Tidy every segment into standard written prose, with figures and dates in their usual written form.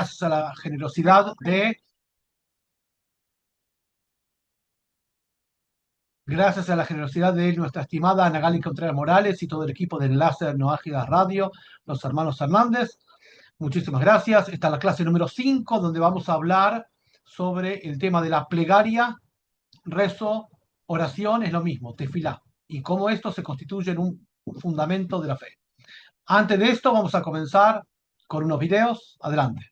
gracias a la generosidad de nuestra estimada Ana Gali Contreras Morales y todo el equipo de Enlace No Ágidas Radio, los hermanos Hernández. Muchísimas gracias. Esta es la clase número 5, donde vamos a hablar sobre el tema de la plegaria, rezo, oración, es lo mismo, tefilá, y cómo esto se constituye en un fundamento de la fe. Antes de esto, vamos a comenzar con unos videos. Adelante.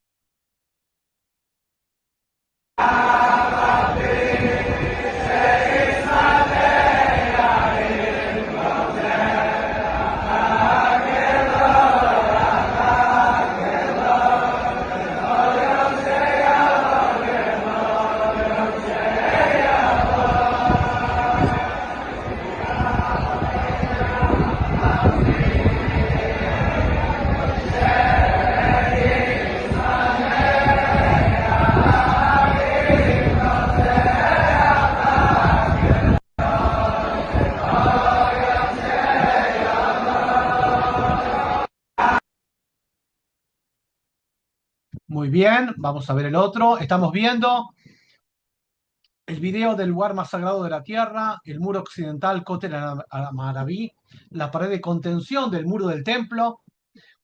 Muy bien, vamos a ver el otro. Estamos viendo el video del lugar más sagrado de la tierra, el muro occidental Kotel al-Maraví, la pared de contención del muro del templo,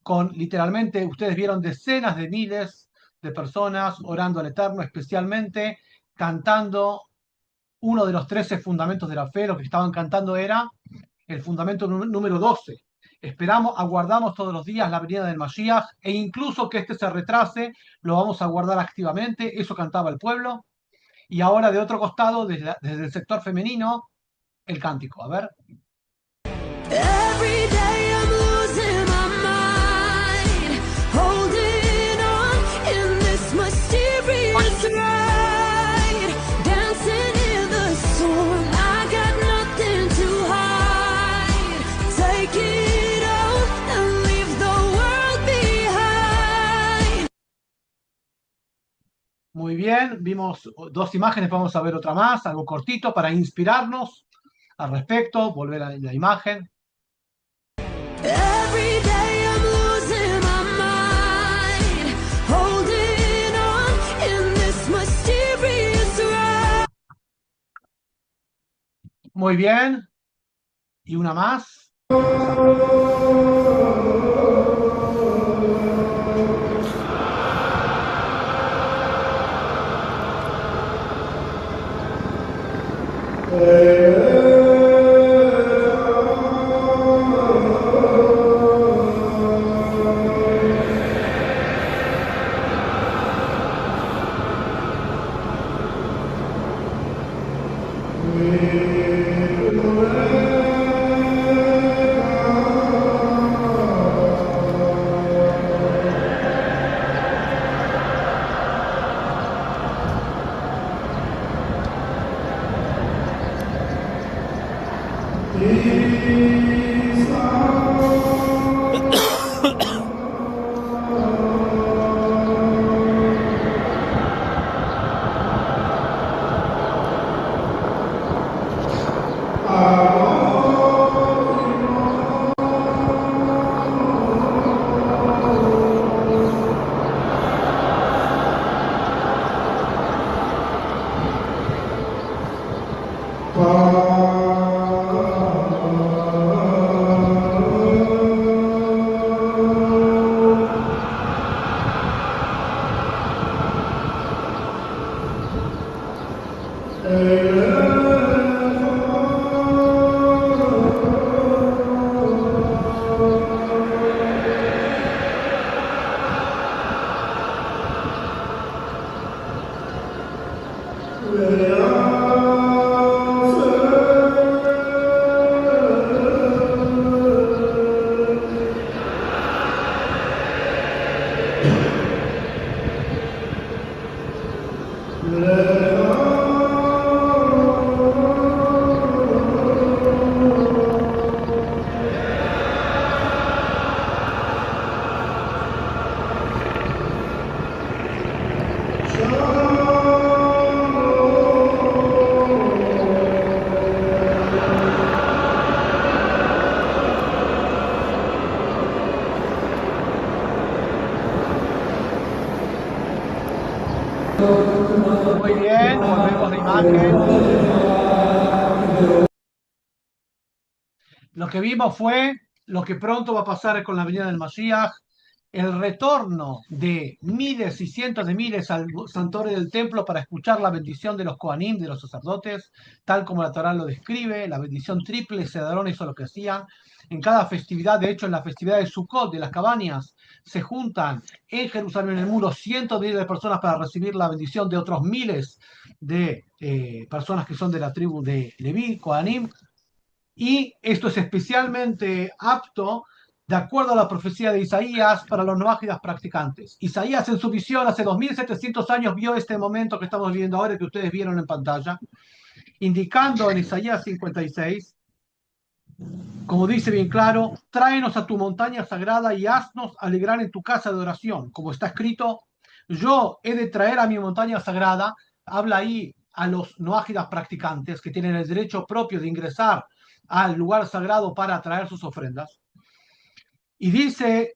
con literalmente, ustedes vieron decenas de miles de personas orando al Eterno, especialmente cantando uno de los 13 fundamentos de la fe. Lo que estaban cantando era el fundamento número 12. Aguardamos todos los días la venida del Mashiach, e incluso que este se retrase, lo vamos a guardar activamente. Eso cantaba el pueblo. Y ahora, de otro costado, desde el sector femenino, el cántico. A ver. Every day I'm losing my mind, holding on in this mysterious ride, dancing in the storm. I got nothing to hide. Take it all and leave the world behind. Muy bien, vimos dos imágenes, vamos a ver otra más, algo cortito para inspirarnos al respecto. Volver a la imagen. Every day I'm losing my mind, holding on in this mysterious ride. Muy bien. Y una más. Muy bien, volvemos la imagen. Lo que vimos fue lo que pronto va a pasar con la venida del Mashiach, el retorno de miles y cientos de miles al santuario del templo para escuchar la bendición de los Kohanim, de los sacerdotes, tal como la Torá lo describe, la bendición triple, se daron eso lo que hacían. En cada festividad, de hecho en la festividad de Sukkot, de las cabañas, se juntan en Jerusalén, en el muro, cientos de miles de personas para recibir la bendición de otros miles de personas que son de la tribu de Leví, Kohanim, y esto es especialmente apto de acuerdo a la profecía de Isaías para los noágidas practicantes. Isaías en su visión hace 2700 años vio este momento que estamos viviendo ahora y que ustedes vieron en pantalla, indicando en Isaías 56, como dice bien claro, tráenos a tu montaña sagrada y haznos alegrar en tu casa de oración. Como está escrito, yo he de traer a mi montaña sagrada, habla ahí a los noágidas practicantes que tienen el derecho propio de ingresar al lugar sagrado para traer sus ofrendas. Y dice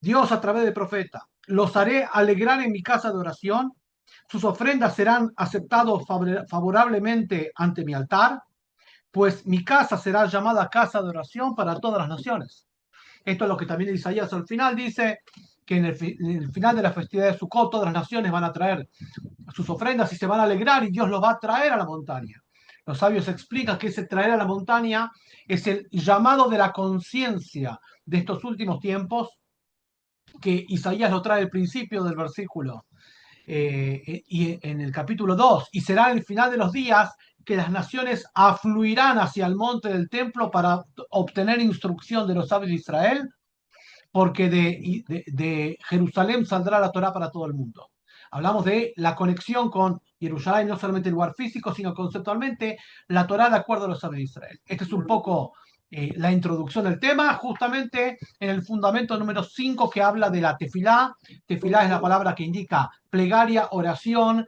Dios a través del profeta, los haré alegrar en mi casa de oración, sus ofrendas serán aceptadas favorablemente ante mi altar, pues mi casa será llamada casa de oración para todas las naciones. Esto es lo que también Isaías al final dice, que en el final de la festividad de Sukkot todas las naciones van a traer sus ofrendas y se van a alegrar y Dios los va a traer a la montaña. Los sabios explican que ese traer a la montaña es el llamado de la conciencia de estos últimos tiempos, que Isaías lo trae al principio del versículo y en el capítulo 2, y será el final de los días que las naciones afluirán hacia el monte del templo para obtener instrucción de los sabios de Israel, porque de Jerusalén saldrá la Torá para todo el mundo. Hablamos de la conexión con Jerusalén, no solamente el lugar físico, sino conceptualmente la Torá de acuerdo a los sabios de Israel. Este es un poco la introducción del tema, justamente en el fundamento número 5 que habla de la tefilá. Tefilá es la palabra que indica plegaria, oración,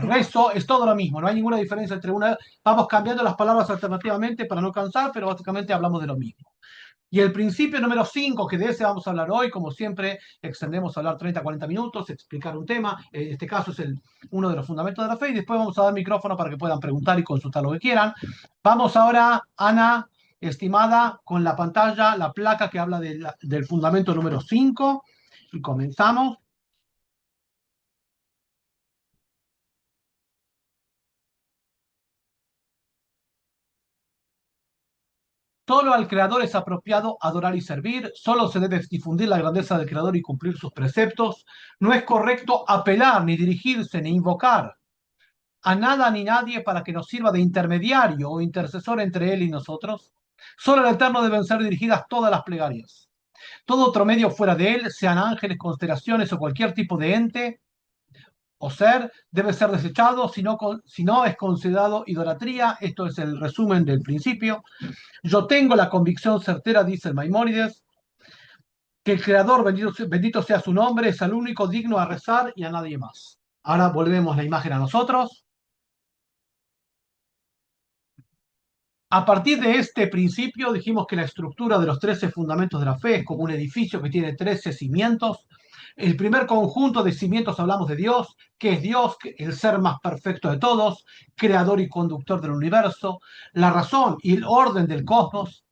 rezo, es todo lo mismo, no hay ninguna diferencia entre una. Vamos cambiando las palabras alternativamente para no cansar, pero básicamente hablamos de lo mismo. Y el principio número 5, que de ese vamos a hablar hoy, como siempre, extendemos a hablar 30, 40 minutos, explicar un tema. En este caso es uno de los fundamentos de la fe y después vamos a dar micrófono para que puedan preguntar y consultar lo que quieran. Vamos ahora, Ana, estimada, con la pantalla, la placa que habla del fundamento número 5 y comenzamos. Solo al Creador es apropiado adorar y servir, solo se debe difundir la grandeza del Creador y cumplir sus preceptos. No es correcto apelar, ni dirigirse, ni invocar a nada ni nadie para que nos sirva de intermediario o intercesor entre Él y nosotros. Solo al Eterno deben ser dirigidas todas las plegarias. Todo otro medio fuera de Él, sean ángeles, constelaciones o cualquier tipo de ente o ser, debe ser desechado, si no es considerado idolatría. Esto es el resumen del principio. Yo tengo la convicción certera, dice el Maimónides, que el Creador, bendito sea su nombre, es el único digno a rezar y a nadie más. Ahora volvemos la imagen a nosotros. A partir de este principio dijimos que la estructura de los 13 fundamentos de la fe es como un edificio que tiene 13 cimientos. El primer conjunto de cimientos hablamos de Dios, que es Dios, el ser más perfecto de todos, creador y conductor del universo, la razón y el orden del cosmos.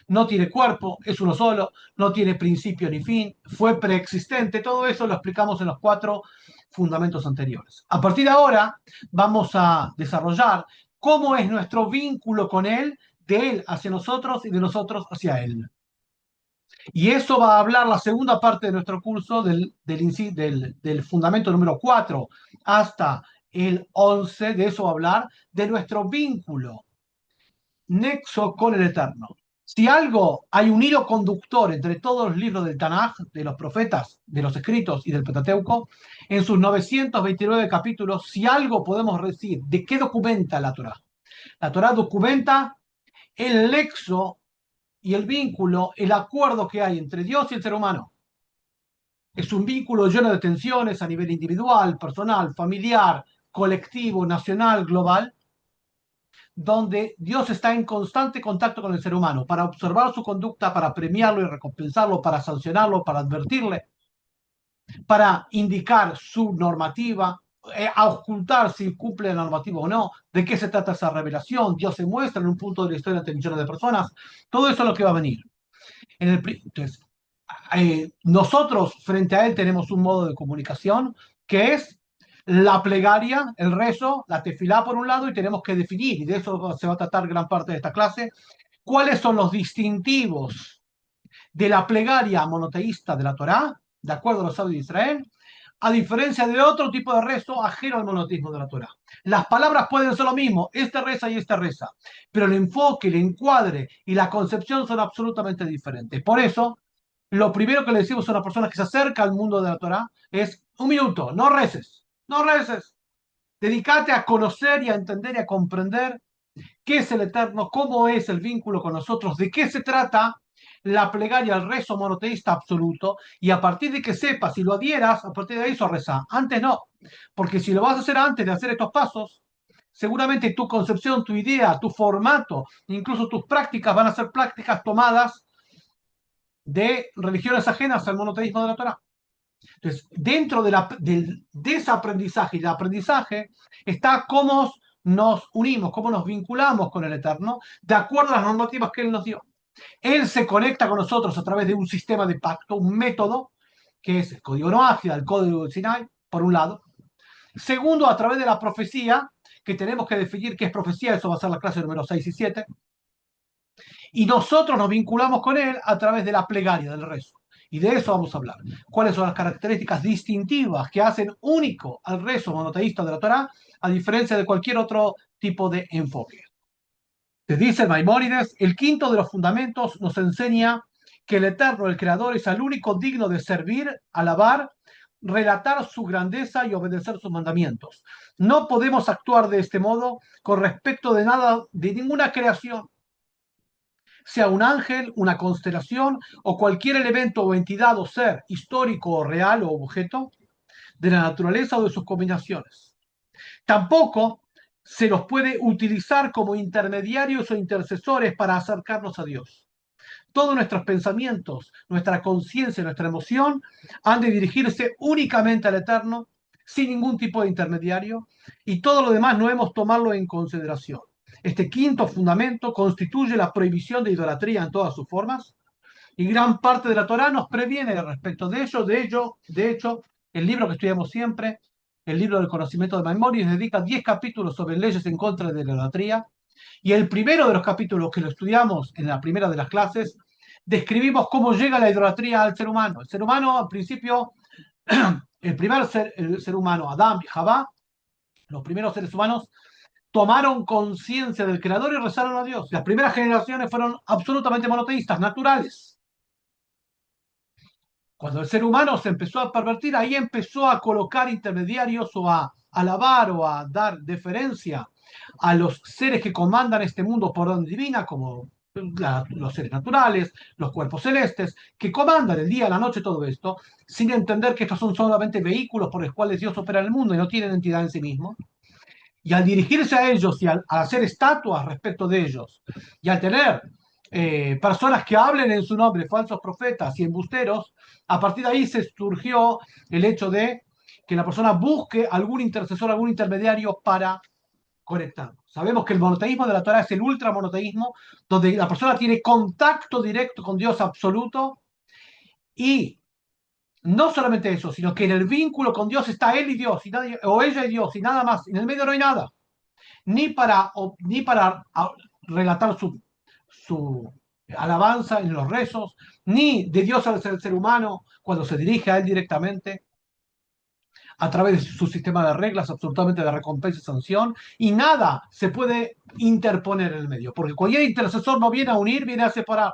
No tiene cuerpo, es uno solo, no tiene principio ni fin, fue preexistente. Todo eso lo explicamos en los 4 fundamentos anteriores. A partir de ahora vamos a desarrollar cómo es nuestro vínculo con Él, de Él hacia nosotros y de nosotros hacia Él. Y eso va a hablar la segunda parte de nuestro curso del fundamento número 4 hasta el 11, de eso va a hablar, de nuestro vínculo, nexo con el Eterno. Si algo, hay un hilo conductor entre todos los libros del Tanaj, de los profetas, de los escritos y del Pentateuco, en sus 929 capítulos, si algo podemos decir, ¿de qué documenta la Torá? La Torá documenta el nexo y el vínculo, el acuerdo que hay entre Dios y el ser humano. Es un vínculo lleno de tensiones a nivel individual, personal, familiar, colectivo, nacional, global, donde Dios está en constante contacto con el ser humano para observar su conducta, para premiarlo y recompensarlo, para sancionarlo, para advertirle. para indicar su normativa, a ocultar si cumple la normativa o no, de qué se trata esa revelación, Dios se muestra en un punto de la historia ante millones de personas, todo eso es lo que va a venir. Entonces, nosotros frente a él tenemos un modo de comunicación que es la plegaria, el rezo, la tefilá por un lado, y tenemos que definir, y de eso se va a tratar gran parte de esta clase, cuáles son los distintivos de la plegaria monoteísta de la Torá, de acuerdo a los sabios de Israel, a diferencia de otro tipo de rezo ajeno al monoteísmo de la Torá. Las palabras pueden ser lo mismo, esta reza y esta reza, pero el enfoque, el encuadre y la concepción son absolutamente diferentes. Por eso, lo primero que le decimos a una persona que se acerca al mundo de la Torá es: un minuto, no reces, no reces. Dedícate a conocer y a entender y a comprender qué es el Eterno, cómo es el vínculo con nosotros, de qué se trata la plegaria, el rezo monoteísta absoluto, y a partir de que sepas y lo adhieras, a partir de ahí eso reza. Antes no, porque si lo vas a hacer antes de hacer estos pasos, seguramente tu concepción, tu idea, tu formato, incluso tus prácticas van a ser prácticas tomadas de religiones ajenas al monoteísmo de la Torah. Entonces, dentro del desaprendizaje y del aprendizaje está cómo nos unimos, cómo nos vinculamos con el Eterno, de acuerdo a las normativas que Él nos dio. Él se conecta con nosotros a través de un sistema de pacto, un método, que es el código Noágida, el código del Sinai, por un lado. Segundo, a través de la profecía, que tenemos que definir qué es profecía, eso va a ser la clase número 6 y 7. Y nosotros nos vinculamos con Él a través de la plegaria, del rezo. Y de eso vamos a hablar. ¿Cuáles son las características distintivas que hacen único al rezo monoteísta de la Torá, a diferencia de cualquier otro tipo de enfoque? Te dice Maimónides: el quinto de los fundamentos nos enseña que el Eterno, el Creador, es el único digno de servir, alabar, relatar su grandeza y obedecer sus mandamientos. No podemos actuar de este modo con respecto de nada, de ninguna creación, sea un ángel, una constelación o cualquier elemento o entidad o ser histórico o real o objeto de la naturaleza o de sus combinaciones. Tampoco se los puede utilizar como intermediarios o intercesores para acercarnos a Dios. Todos nuestros pensamientos, nuestra conciencia, nuestra emoción han de dirigirse únicamente al Eterno, sin ningún tipo de intermediario, y todo lo demás no debemos tomarlo en consideración. Este quinto fundamento constituye la prohibición de idolatría en todas sus formas, y gran parte de la Torá nos previene respecto de ello. De hecho, el libro que estudiamos siempre, el libro del conocimiento de Maimónides, dedica 10 capítulos sobre leyes en contra de la idolatría, y el primero de los capítulos que lo estudiamos en la primera de las clases, describimos cómo llega la idolatría al ser humano. El ser humano, al principio, el ser humano, Adán y Javá, los primeros seres humanos, tomaron conciencia del Creador y rezaron a Dios. Las primeras generaciones fueron absolutamente monoteístas, naturales. Cuando el ser humano se empezó a pervertir, ahí empezó a colocar intermediarios o a alabar o a dar deferencia a los seres que comandan este mundo por orden divina, como los seres naturales, los cuerpos celestes, que comandan el día, la noche, todo esto, sin entender que estos son solamente vehículos por los cuales Dios opera en el mundo y no tienen entidad en sí mismos. Y al dirigirse a ellos y al hacer estatuas respecto de ellos, y al tener personas que hablen en su nombre, falsos profetas y embusteros, a partir de ahí se surgió el hecho de que la persona busque algún intercesor, algún intermediario para conectar. Sabemos que el monoteísmo de la Torah es el ultramonoteísmo, donde la persona tiene contacto directo con Dios absoluto, y no solamente eso, sino que en el vínculo con Dios está él y Dios, y nadie, o ella y Dios, y nada más. En el medio no hay nada, ni para relatar su alabanza en los rezos, ni de Dios al ser humano cuando se dirige a él directamente a través de su sistema de reglas absolutamente de recompensa y sanción, y nada se puede interponer en el medio, porque cualquier intercesor no viene a unir, viene a separar.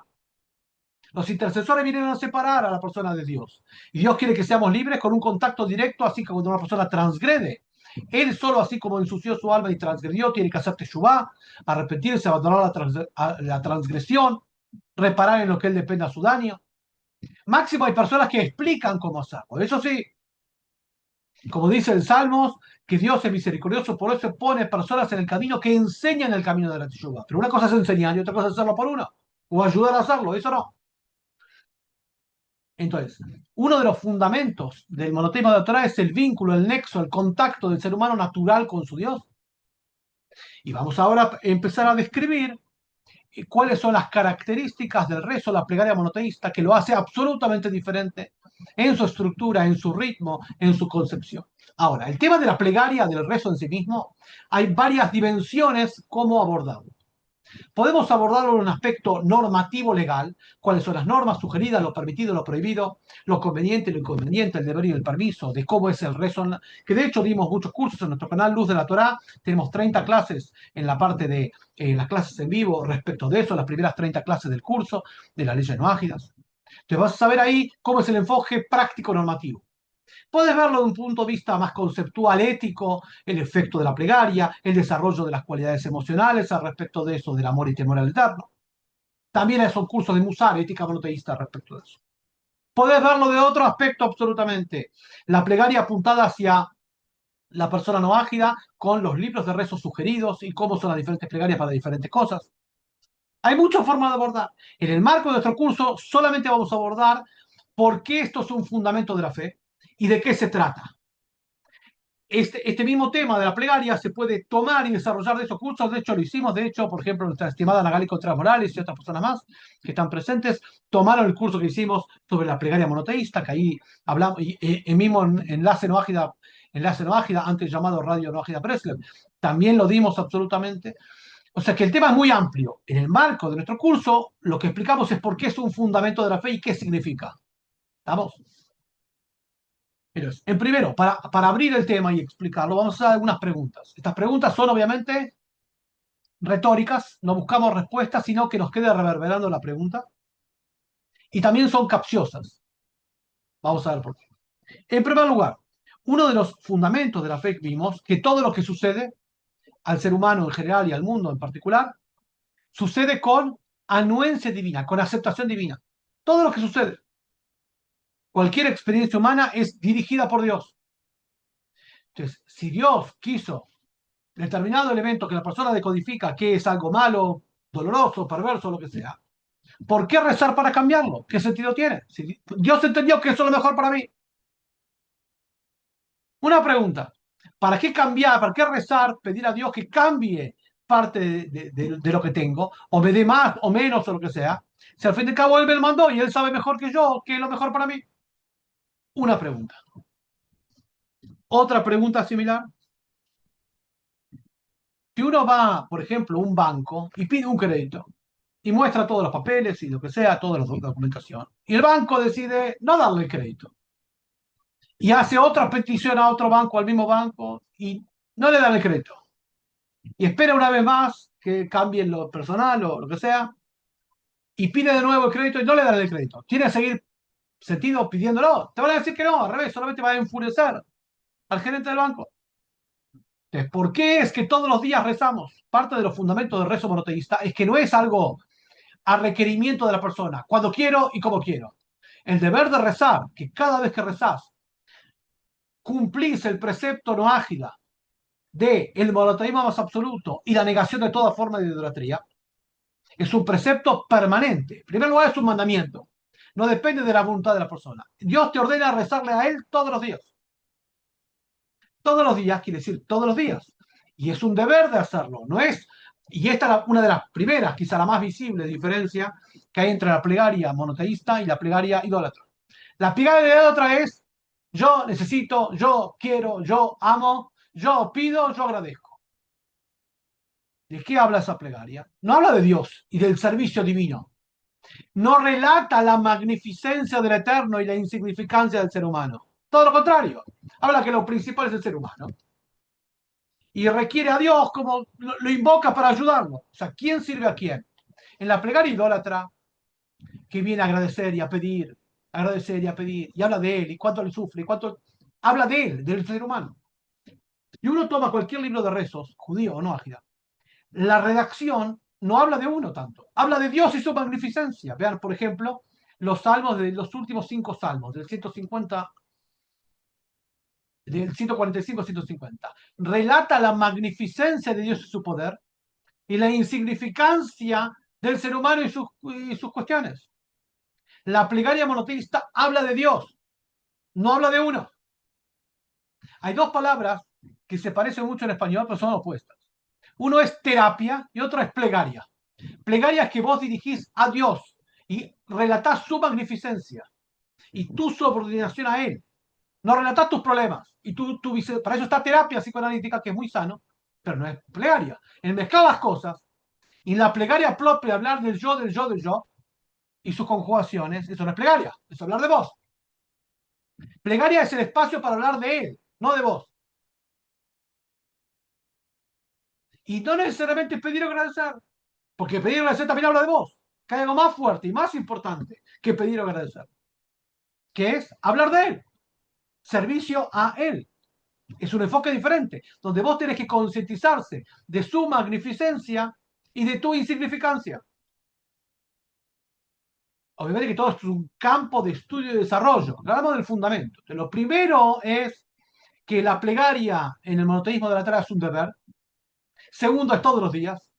Los intercesores vienen a separar a la persona de Dios, y Dios quiere que seamos libres con un contacto directo, así que cuando una persona transgrede, él solo, así como ensució su alma y transgredió, tiene que hacer teshuvá, arrepentirse, abandonar la transgresión, reparar en lo que él dependa su daño. Máximo hay personas que explican cómo hacerlo. Eso sí, como dice el Salmos, que Dios es misericordioso, por eso pone personas en el camino que enseñan el camino de la teshuvá. Pero una cosa es enseñar y otra cosa es hacerlo por uno, o ayudar a hacerlo, eso no. Entonces, uno de los fundamentos del monoteísmo de la Torah es el vínculo, el nexo, el contacto del ser humano natural con su Dios. Y vamos ahora a empezar a describir cuáles son las características del rezo, la plegaria monoteísta, que lo hace absolutamente diferente en su estructura, en su ritmo, en su concepción. Ahora, el tema de la plegaria, del rezo en sí mismo, hay varias dimensiones cómo abordarlo. Podemos abordarlo en un aspecto normativo legal, cuáles son las normas sugeridas, lo permitido, lo prohibido, lo conveniente, lo inconveniente, el deber y el permiso, de cómo es el rezo, que de hecho dimos muchos cursos en nuestro canal Luz de la Torá, tenemos 30 clases en la parte de las clases en vivo respecto de eso, las primeras 30 clases del curso de las leyes no ágidas. Entonces vas a saber ahí cómo es el enfoque práctico normativo. Puedes verlo de un punto de vista más conceptual, ético, el efecto de la plegaria, el desarrollo de las cualidades emocionales al respecto de eso, del amor y temor al eterno. También son cursos de Musar, ética monoteísta respecto de eso. Podés verlo de otro aspecto absolutamente. La plegaria apuntada hacia la persona no ágida, con los libros de rezos sugeridos y cómo son las diferentes plegarias para diferentes cosas. Hay muchas formas de abordar. En el marco de nuestro curso solamente vamos a abordar por qué esto es un fundamento de la fe y de qué se trata. Este mismo tema de la plegaria se puede tomar y desarrollar de esos cursos. De hecho, lo hicimos. De hecho, por ejemplo, nuestra estimada Nagali Contreras Morales y otras personas más que están presentes tomaron el curso que hicimos sobre la plegaria monoteísta, que ahí hablamos, y el mismo enlace no ágida, antes llamado Radio no ágida Breslev, también lo dimos absolutamente. O sea que el tema es muy amplio. En el marco de nuestro curso, lo que explicamos es por qué es un fundamento de la fe y qué significa. ¿Estamos? Entonces, en primero, para abrir el tema y explicarlo, vamos a hacer algunas preguntas. Estas preguntas son obviamente retóricas, no buscamos respuestas, sino que nos quede reverberando la pregunta. Y también son capciosas. Vamos a ver por qué. En primer lugar, uno de los fundamentos de la fe que vimos, que todo lo que sucede al ser humano en general y al mundo en particular, sucede con anuencia divina, con aceptación divina. Todo lo que sucede, cualquier experiencia humana es dirigida por Dios. Entonces, si Dios quiso determinado elemento que la persona decodifica que es algo malo, doloroso, perverso, lo que sea, ¿por qué rezar para cambiarlo? ¿Qué sentido tiene? Si Dios entendió que eso es lo mejor para mí. Una pregunta, ¿para qué cambiar, para qué rezar, pedir a Dios que cambie parte de lo que tengo, o me dé más o menos o lo que sea? Si al fin y al cabo Él me lo mandó y Él sabe mejor que yo qué es lo mejor para mí. Una pregunta. Otra pregunta similar. Si uno va, por ejemplo, a un banco y pide un crédito y muestra todos los papeles y lo que sea, toda la documentación, y el banco decide no darle el crédito y hace otra petición a otro banco, al mismo banco, y no le dan el crédito, y espera una vez más que cambien lo personal o lo que sea, y pide de nuevo el crédito y no le dan el crédito. ¿Tiene que seguir sentido pidiéndolo? Te van a decir que no, al revés, solamente va a enfurecer al gerente del banco. Entonces, ¿por qué es que todos los días rezamos? Parte de los fundamentos del rezo monoteísta es que no es algo a requerimiento de la persona, cuando quiero y como quiero. El deber de rezar, que cada vez que rezás cumplís el precepto no ágida de el monoteísmo más absoluto y la negación de toda forma de idolatría, es un precepto permanente. En primer lugar, es un mandamiento. No depende de la voluntad de la persona. Dios te ordena rezarle a Él todos los días. Todos los días quiere decir todos los días. Y es un deber de hacerlo. No es. Y esta es una de las primeras, quizá la más visible diferencia que hay entre la plegaria monoteísta y la plegaria idólatra. La plegaria idólatra es yo necesito, yo quiero, yo amo, yo pido, yo agradezco. ¿De qué habla esa plegaria? No habla de Dios y del servicio divino. No relata la magnificencia del eterno y la insignificancia del ser humano. Todo lo contrario. Habla que lo principal es el ser humano. Y requiere a Dios como lo invoca para ayudarlo. O sea, ¿quién sirve a quién? En la plegaria idólatra, que viene a agradecer y a pedir, y habla de él, y cuánto le sufre, y cuánto. Habla de él, del ser humano. Y uno toma cualquier libro de rezos, judío o no ágida. La redacción no habla de uno tanto, habla de Dios y su magnificencia. Vean, por ejemplo, los salmos de los últimos 5 salmos, del 150, del 145 al 150. Relata la magnificencia de Dios y su poder y la insignificancia del ser humano y sus cuestiones. La plegaria monoteísta habla de Dios, no habla de uno. Hay dos palabras que se parecen mucho en español, pero son opuestas. Uno es terapia y otro es plegaria. Plegaria es que vos dirigís a Dios y relatás su magnificencia y tu subordinación a Él. No relatás tus problemas. Y para eso está terapia psicoanalítica, que es muy sano, pero no es plegaria. En mezclar las cosas, y en la plegaria propia hablar del yo, del yo, del yo, y sus conjugaciones, eso no es plegaria, es hablar de vos. Plegaria es el espacio para hablar de Él, no de vos. Y no necesariamente pedir o agradecer, porque pedir o agradecer también habla de vos, que hay algo más fuerte y más importante que pedir o agradecer, que es hablar de Él, servicio a Él. Es un enfoque diferente, donde vos tenés que concientizarse de su magnificencia y de tu insignificancia. Obviamente que todo es un campo de estudio y desarrollo. Hablamos del fundamento. Entonces, lo primero es que la plegaria en el monoteísmo de la Tierra es un deber. Segundo, es todos los días.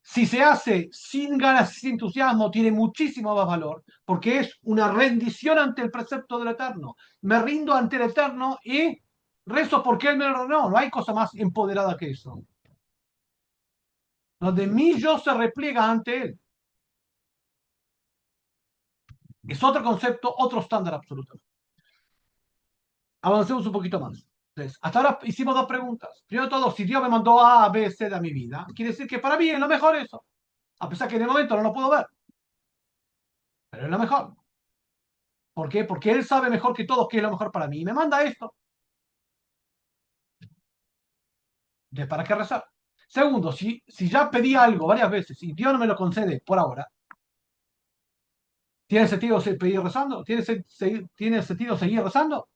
Si se hace sin ganas y sin entusiasmo, tiene muchísimo más valor, porque es una rendición ante el precepto del Eterno. Me rindo ante el Eterno y rezo porque Él me lo ordenó. No hay cosa más empoderada que eso. Donde mi yo se repliega ante Él. Es otro concepto, otro estándar absoluto. Avancemos un poquito más. Entonces, hasta ahora hicimos dos preguntas. Primero de todo, si Dios me mandó A, B, C de mi vida, quiere decir que para mí es lo mejor eso. A pesar que en el momento no lo puedo ver. Pero es lo mejor. ¿Por qué? Porque Él sabe mejor que todos qué es lo mejor para mí. Y me manda esto. Entonces, ¿para qué rezar? Segundo, si ya pedí algo varias veces y Dios no me lo concede por ahora, ¿tiene sentido seguir rezando? ¿Tiene sentido seguir rezando?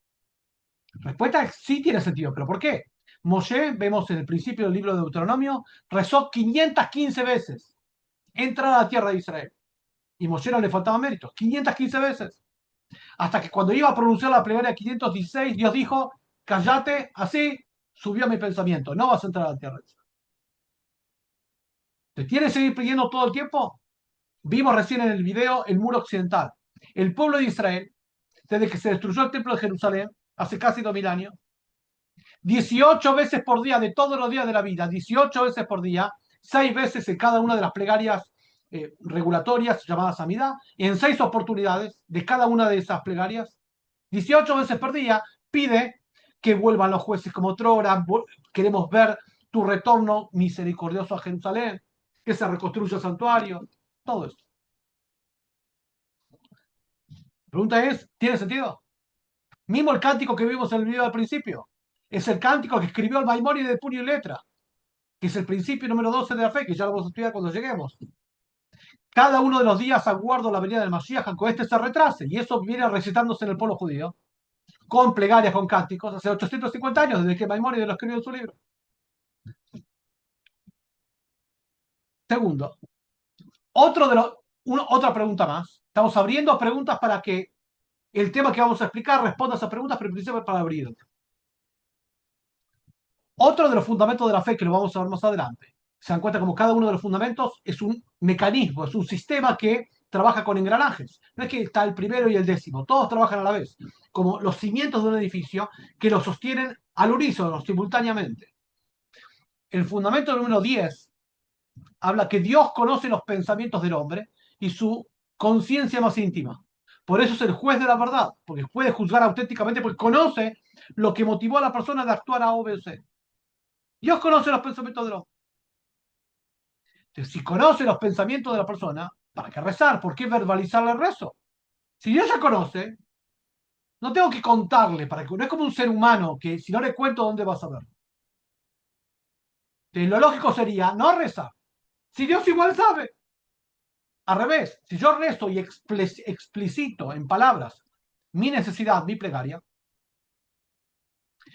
Respuesta es sí tiene sentido. ¿Pero por qué? Moshe, vemos en el principio del libro de Deuteronomio, rezó 515 veces entrar a la tierra de Israel. Y Moshe no le faltaban méritos. 515 veces. Hasta que cuando iba a pronunciar la plegaria 516, Dios dijo, cállate, así subió mi pensamiento. No vas a entrar a la tierra de Israel. ¿Te quieres seguir pidiendo todo el tiempo? Vimos recién en el video el muro occidental. El pueblo de Israel, desde que se destruyó el templo de Jerusalén, hace casi 2000 años, 18 veces por día, de todos los días de la vida, 18 veces por día, 6 veces en cada una de las plegarias regulatorias llamadas amidad, en 6 oportunidades de cada una de esas plegarias, 18 veces por día, pide que vuelvan los jueces como otrora, queremos ver tu retorno misericordioso a Jerusalén, que se reconstruya el santuario, todo esto. La pregunta es, ¿tiene sentido? Mismo el cántico que vimos en el video al principio, es el cántico que escribió el Maimónides de puño y letra, que es el principio número 12 de la fe, que ya lo vamos a estudiar cuando lleguemos. Cada uno de los días aguardo la venida del Mashiach, aunque este se retrase, y eso viene recitándose en el pueblo judío, con plegarias, con cánticos, hace 850 años, desde que Maimónides lo escribió en su libro. Segundo, otra pregunta más. Estamos abriendo preguntas para que el tema que vamos a explicar responda a esas preguntas, pero principalmente para abrir. Otro de los fundamentos de la fe, que lo vamos a ver más adelante, se dan cuenta como cada uno de los fundamentos es un mecanismo, es un sistema que trabaja con engranajes. No es que está el primero y el décimo, todos trabajan a la vez, como los cimientos de un edificio que lo sostienen al unísono, simultáneamente. El fundamento número 10 habla que Dios conoce los pensamientos del hombre y su conciencia más íntima. Por eso es el juez de la verdad, porque puede juzgar auténticamente, porque conoce lo que motivó a la persona de actuar A, O, B o C. Dios conoce los pensamientos del hombre. Entonces, si conoce los pensamientos de la persona, ¿para qué rezar? ¿Por qué verbalizarle el rezo? Si Dios ya conoce, no tengo que contarle, para que no es como un ser humano que si no le cuento, ¿dónde vas a ver? Entonces, lo lógico sería no rezar. Si Dios igual sabe. Al revés, si yo rezo y explicito en palabras mi necesidad, mi plegaria,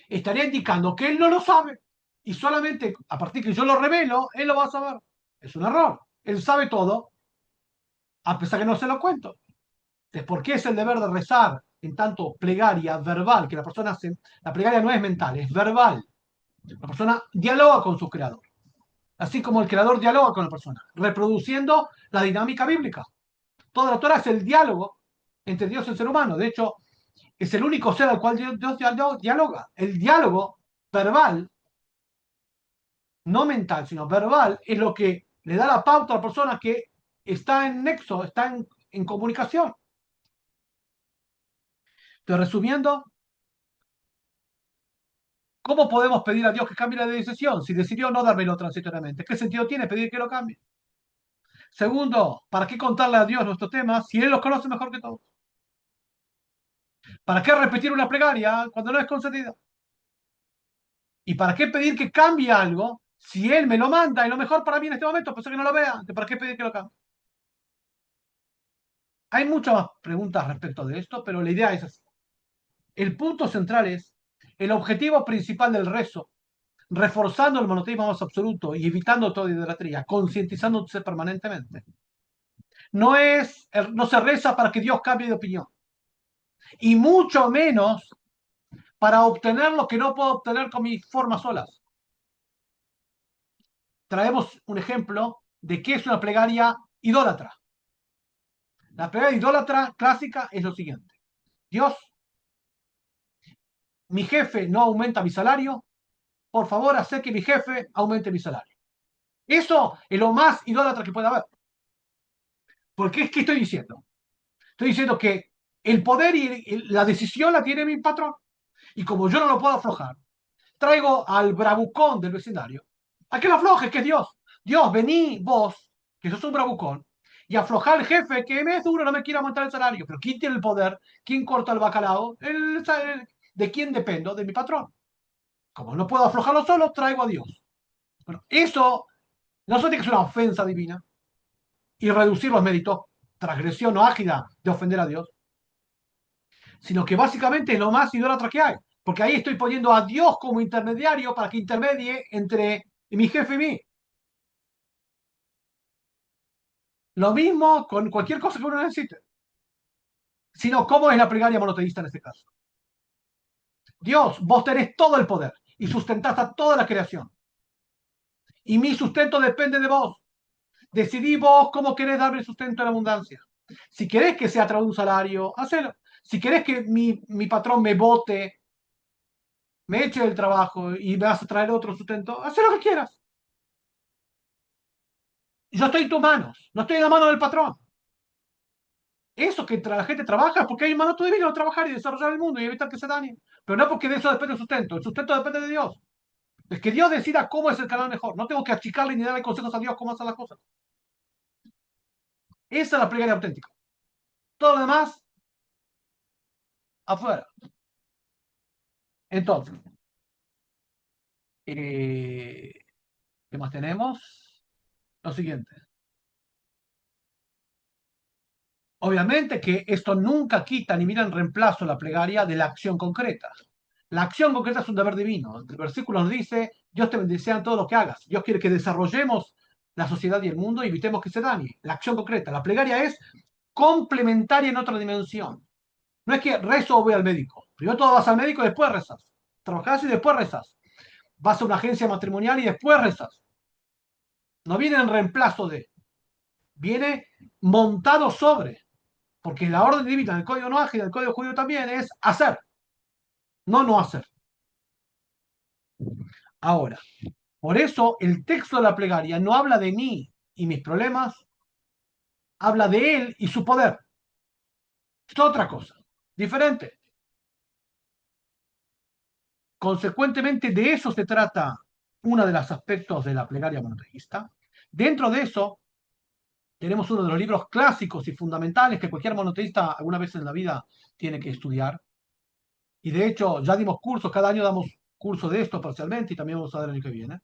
estaría indicando que Él no lo sabe. Y solamente a partir que yo lo revelo, Él lo va a saber. Es un error. Él sabe todo, a pesar que no se lo cuento. Entonces, ¿por qué es el deber de rezar en tanto plegaria verbal? Que la persona hace, la plegaria no es mental, es verbal. La persona dialoga con su creador. Así como el creador dialoga con la persona, reproduciendo la dinámica bíblica. Toda la Torah es el diálogo entre Dios y el ser humano. De hecho, es el único ser al cual Dios dialoga. El diálogo verbal, no mental, sino verbal, es lo que le da la pauta a la persona que está en nexo, está en comunicación. Entonces, resumiendo, ¿cómo podemos pedir a Dios que cambie la decisión si decidió no dármelo transitoriamente? ¿Qué sentido tiene pedir que lo cambie? Segundo, ¿para qué contarle a Dios nuestros temas si Él los conoce mejor que todos? ¿Para qué repetir una plegaria cuando no es concedida? ¿Y para qué pedir que cambie algo si Él me lo manda y lo mejor para mí en este momento, pues que no lo vea? ¿Para qué pedir que lo cambie? Hay muchas más preguntas respecto de esto, pero la idea es así. El punto central es el objetivo principal del rezo, reforzando el monoteísmo más absoluto y evitando toda idolatría, concientizándose permanentemente. No se reza para que Dios cambie de opinión, y mucho menos para obtener lo que no puedo obtener con mis formas solas. Traemos un ejemplo de qué es una plegaria idólatra. La plegaria idólatra clásica es lo siguiente: Dios, mi jefe no aumenta mi salario, por favor, hace que mi jefe aumente mi salario. Eso es lo más idólatra que puede haber. Porque es que estoy diciendo. Estoy diciendo que el poder y la decisión la tiene mi patrón. Y como yo no lo puedo aflojar, traigo al bravucón del vecindario a que lo afloje, que es Dios. Dios, vení vos, que sos un bravucón, y aflojá al jefe que me es duro, no me quiere aumentar el salario. Pero ¿quién tiene el poder? ¿Quién corta el bacalao? ¿De quién dependo? De mi patrón. Como no puedo aflojarlo solo, traigo a Dios. Bueno, eso no solo tiene que ser una ofensa divina y reducir los méritos, transgresión o ágida de ofender a Dios, sino que básicamente es lo más idólatra que hay. Porque ahí estoy poniendo a Dios como intermediario para que intermedie entre mi jefe y mí. Lo mismo con cualquier cosa que uno necesite. Sino, ¿cómo es la plegaria monoteísta en este caso? Dios, vos tenés todo el poder y sustentás a toda la creación. Y mi sustento depende de vos. Decidí vos cómo querés darme sustento en abundancia. Si querés que sea a través de un salario, hacelo. Si querés que mi patrón me vote, me eche del trabajo y me vas a traer otro sustento, haz lo que quieras. Yo estoy en tus manos, no estoy en la mano del patrón. Eso que la gente trabaja es porque hay un mandato divino de trabajar y desarrollar el mundo y evitar que se dañe. Pero no porque de eso depende el sustento depende de Dios. Es que Dios decida cómo es el canal mejor. No tengo que achicarle ni darle consejos a Dios cómo hacer las cosas. Esa es la plegaria auténtica. Todo lo demás, afuera. Entonces, ¿qué más tenemos? Lo siguiente. Obviamente que esto nunca quita ni mira en reemplazo la plegaria de la acción concreta. La acción concreta es un deber divino. El versículo nos dice, Dios te bendecirá en todo lo que hagas. Dios quiere que desarrollemos la sociedad y el mundo y evitemos que se dañe. La acción concreta. La plegaria es complementaria en otra dimensión. No es que rezo o voy al médico. Primero todo vas al médico y después rezas. Trabajás y después rezas. Vas a una agencia matrimonial y después rezas. No viene en reemplazo de. Viene montado sobre. Porque la orden divina del código noaje y del código judío también es hacer, no hacer. Ahora, por eso el texto de la plegaria no habla de mí y mis problemas, habla de él y su poder. Es otra cosa, diferente. Consecuentemente, de eso se trata uno de los aspectos de la plegaria monoteísta. Dentro de eso, tenemos uno de los libros clásicos y fundamentales que cualquier monoteísta alguna vez en la vida tiene que estudiar. Y de hecho, ya dimos cursos, cada año damos cursos de esto parcialmente y también vamos a dar el año que viene.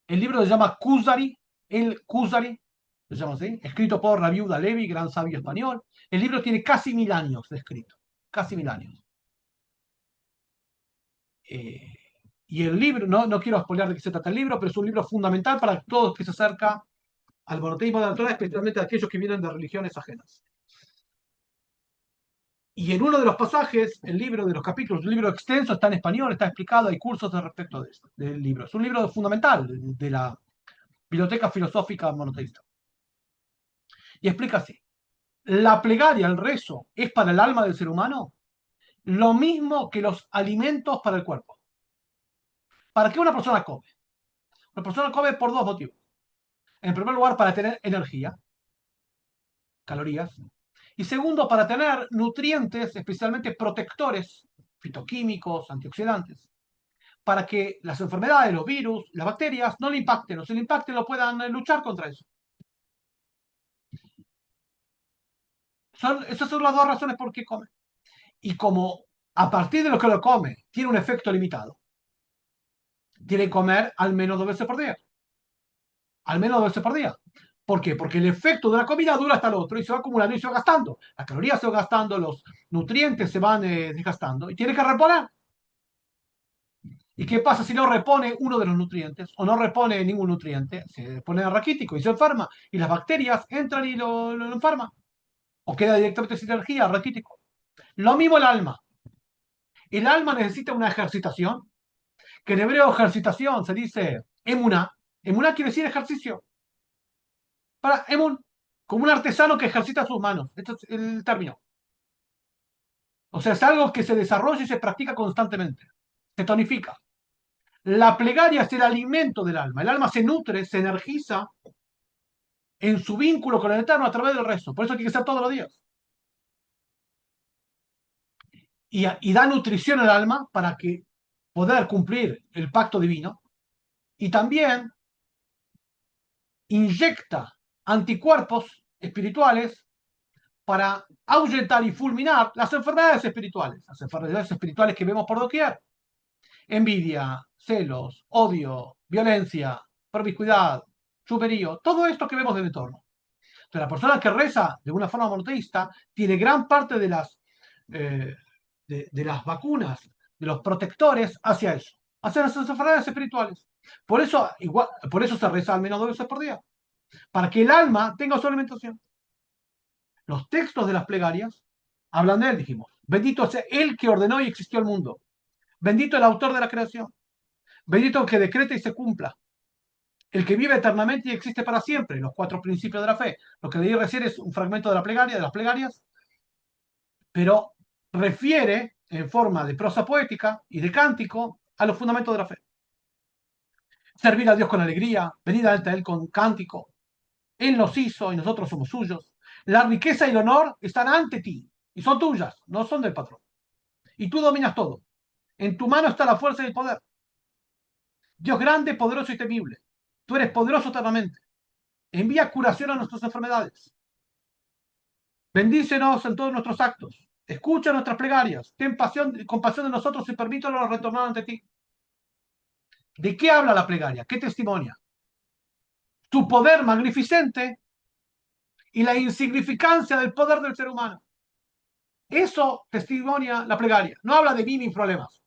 El libro se llama Kuzari, el Kuzari, se llama así, escrito por Rabbi Yehuda Levi, gran sabio español. El libro tiene casi 1000 años de escrito, casi 1000 años. Y el libro, no quiero spoilear de qué se trata el libro, pero es un libro fundamental para todos que se acerca al monoteísmo de la Torah, especialmente a aquellos que vienen de religiones ajenas. Y en uno de los pasajes, el libro de los capítulos, un libro extenso, está en español, está explicado, hay cursos al respecto de esto, del libro. Es un libro fundamental de la biblioteca filosófica monoteísta. Y explica así. La plegaria, el rezo, es para el alma del ser humano lo mismo que los alimentos para el cuerpo. ¿Para qué una persona come? Una persona come por dos motivos. En primer lugar, para tener energía, calorías. Y segundo, para tener nutrientes, especialmente protectores, fitoquímicos, antioxidantes, para que las enfermedades, los virus, las bacterias no le impacten, o si le impacten, lo puedan luchar contra eso. Esas son las dos razones por qué come. Y como a partir de lo que lo come tiene un efecto limitado, tiene que comer al menos 2 veces por día. Al menos 2 veces por día. ¿Por qué? Porque el efecto de una comida dura hasta el otro y se va acumulando y se va gastando. Las calorías se van gastando, los nutrientes se van desgastando y tiene que reponer. ¿Y qué pasa si no repone uno de los nutrientes o no repone ningún nutriente? Se pone raquítico y se enferma y las bacterias entran y lo enferman. O queda directamente sin energía, raquítico. Lo mismo el alma. El alma necesita una ejercitación, que en hebreo ejercitación se dice emuná. Emuná quiere decir ejercicio. Para emun, como un artesano que ejercita sus manos. Este es el término. O sea, es algo que se desarrolla y se practica constantemente. Se tonifica. La plegaria es el alimento del alma. El alma se nutre, se energiza en su vínculo con el Eterno a través del rezo. Por eso tiene que ser todos los días. Y da nutrición al alma para que poder cumplir el pacto divino. Y también inyecta anticuerpos espirituales para ahuyentar y fulminar las enfermedades espirituales que vemos por doquier. Envidia, celos, odio, violencia, promiscuidad, chumerío, todo esto que vemos del entorno. Entonces, la persona que reza de una forma monoteísta tiene gran parte eh, de las vacunas, de los protectores hacia eso, hacia las enfermedades espirituales. Por eso se reza al menos 2 veces por día, para que el alma tenga su alimentación. Los textos de las plegarias hablan de él, dijimos. Bendito sea él que ordenó y existió el mundo. Bendito el autor de la creación. Bendito el que decreta y se cumpla. El que vive eternamente y existe para siempre. Los 4 principios de la fe. Lo que leí recién es un fragmento de la plegaria, de las plegarias, pero refiere en forma de prosa poética y de cántico a los fundamentos de la fe. Servir a Dios con alegría, venir ante Él con cántico. Él nos hizo y nosotros somos suyos. La riqueza y el honor están ante ti y son tuyas, no son del patrón. Y tú dominas todo. En tu mano está la fuerza y el poder. Dios grande, poderoso y temible. Tú eres poderoso eternamente. Envía curación a nuestras enfermedades. Bendícenos en todos nuestros actos. Escucha nuestras plegarias. Ten compasión de nosotros y permítanos retornar ante ti. ¿De qué habla la plegaria? ¿Qué testimonia? Tu poder magnificente y la insignificancia del poder del ser humano. Eso testimonia la plegaria. No habla de mí mis problemas.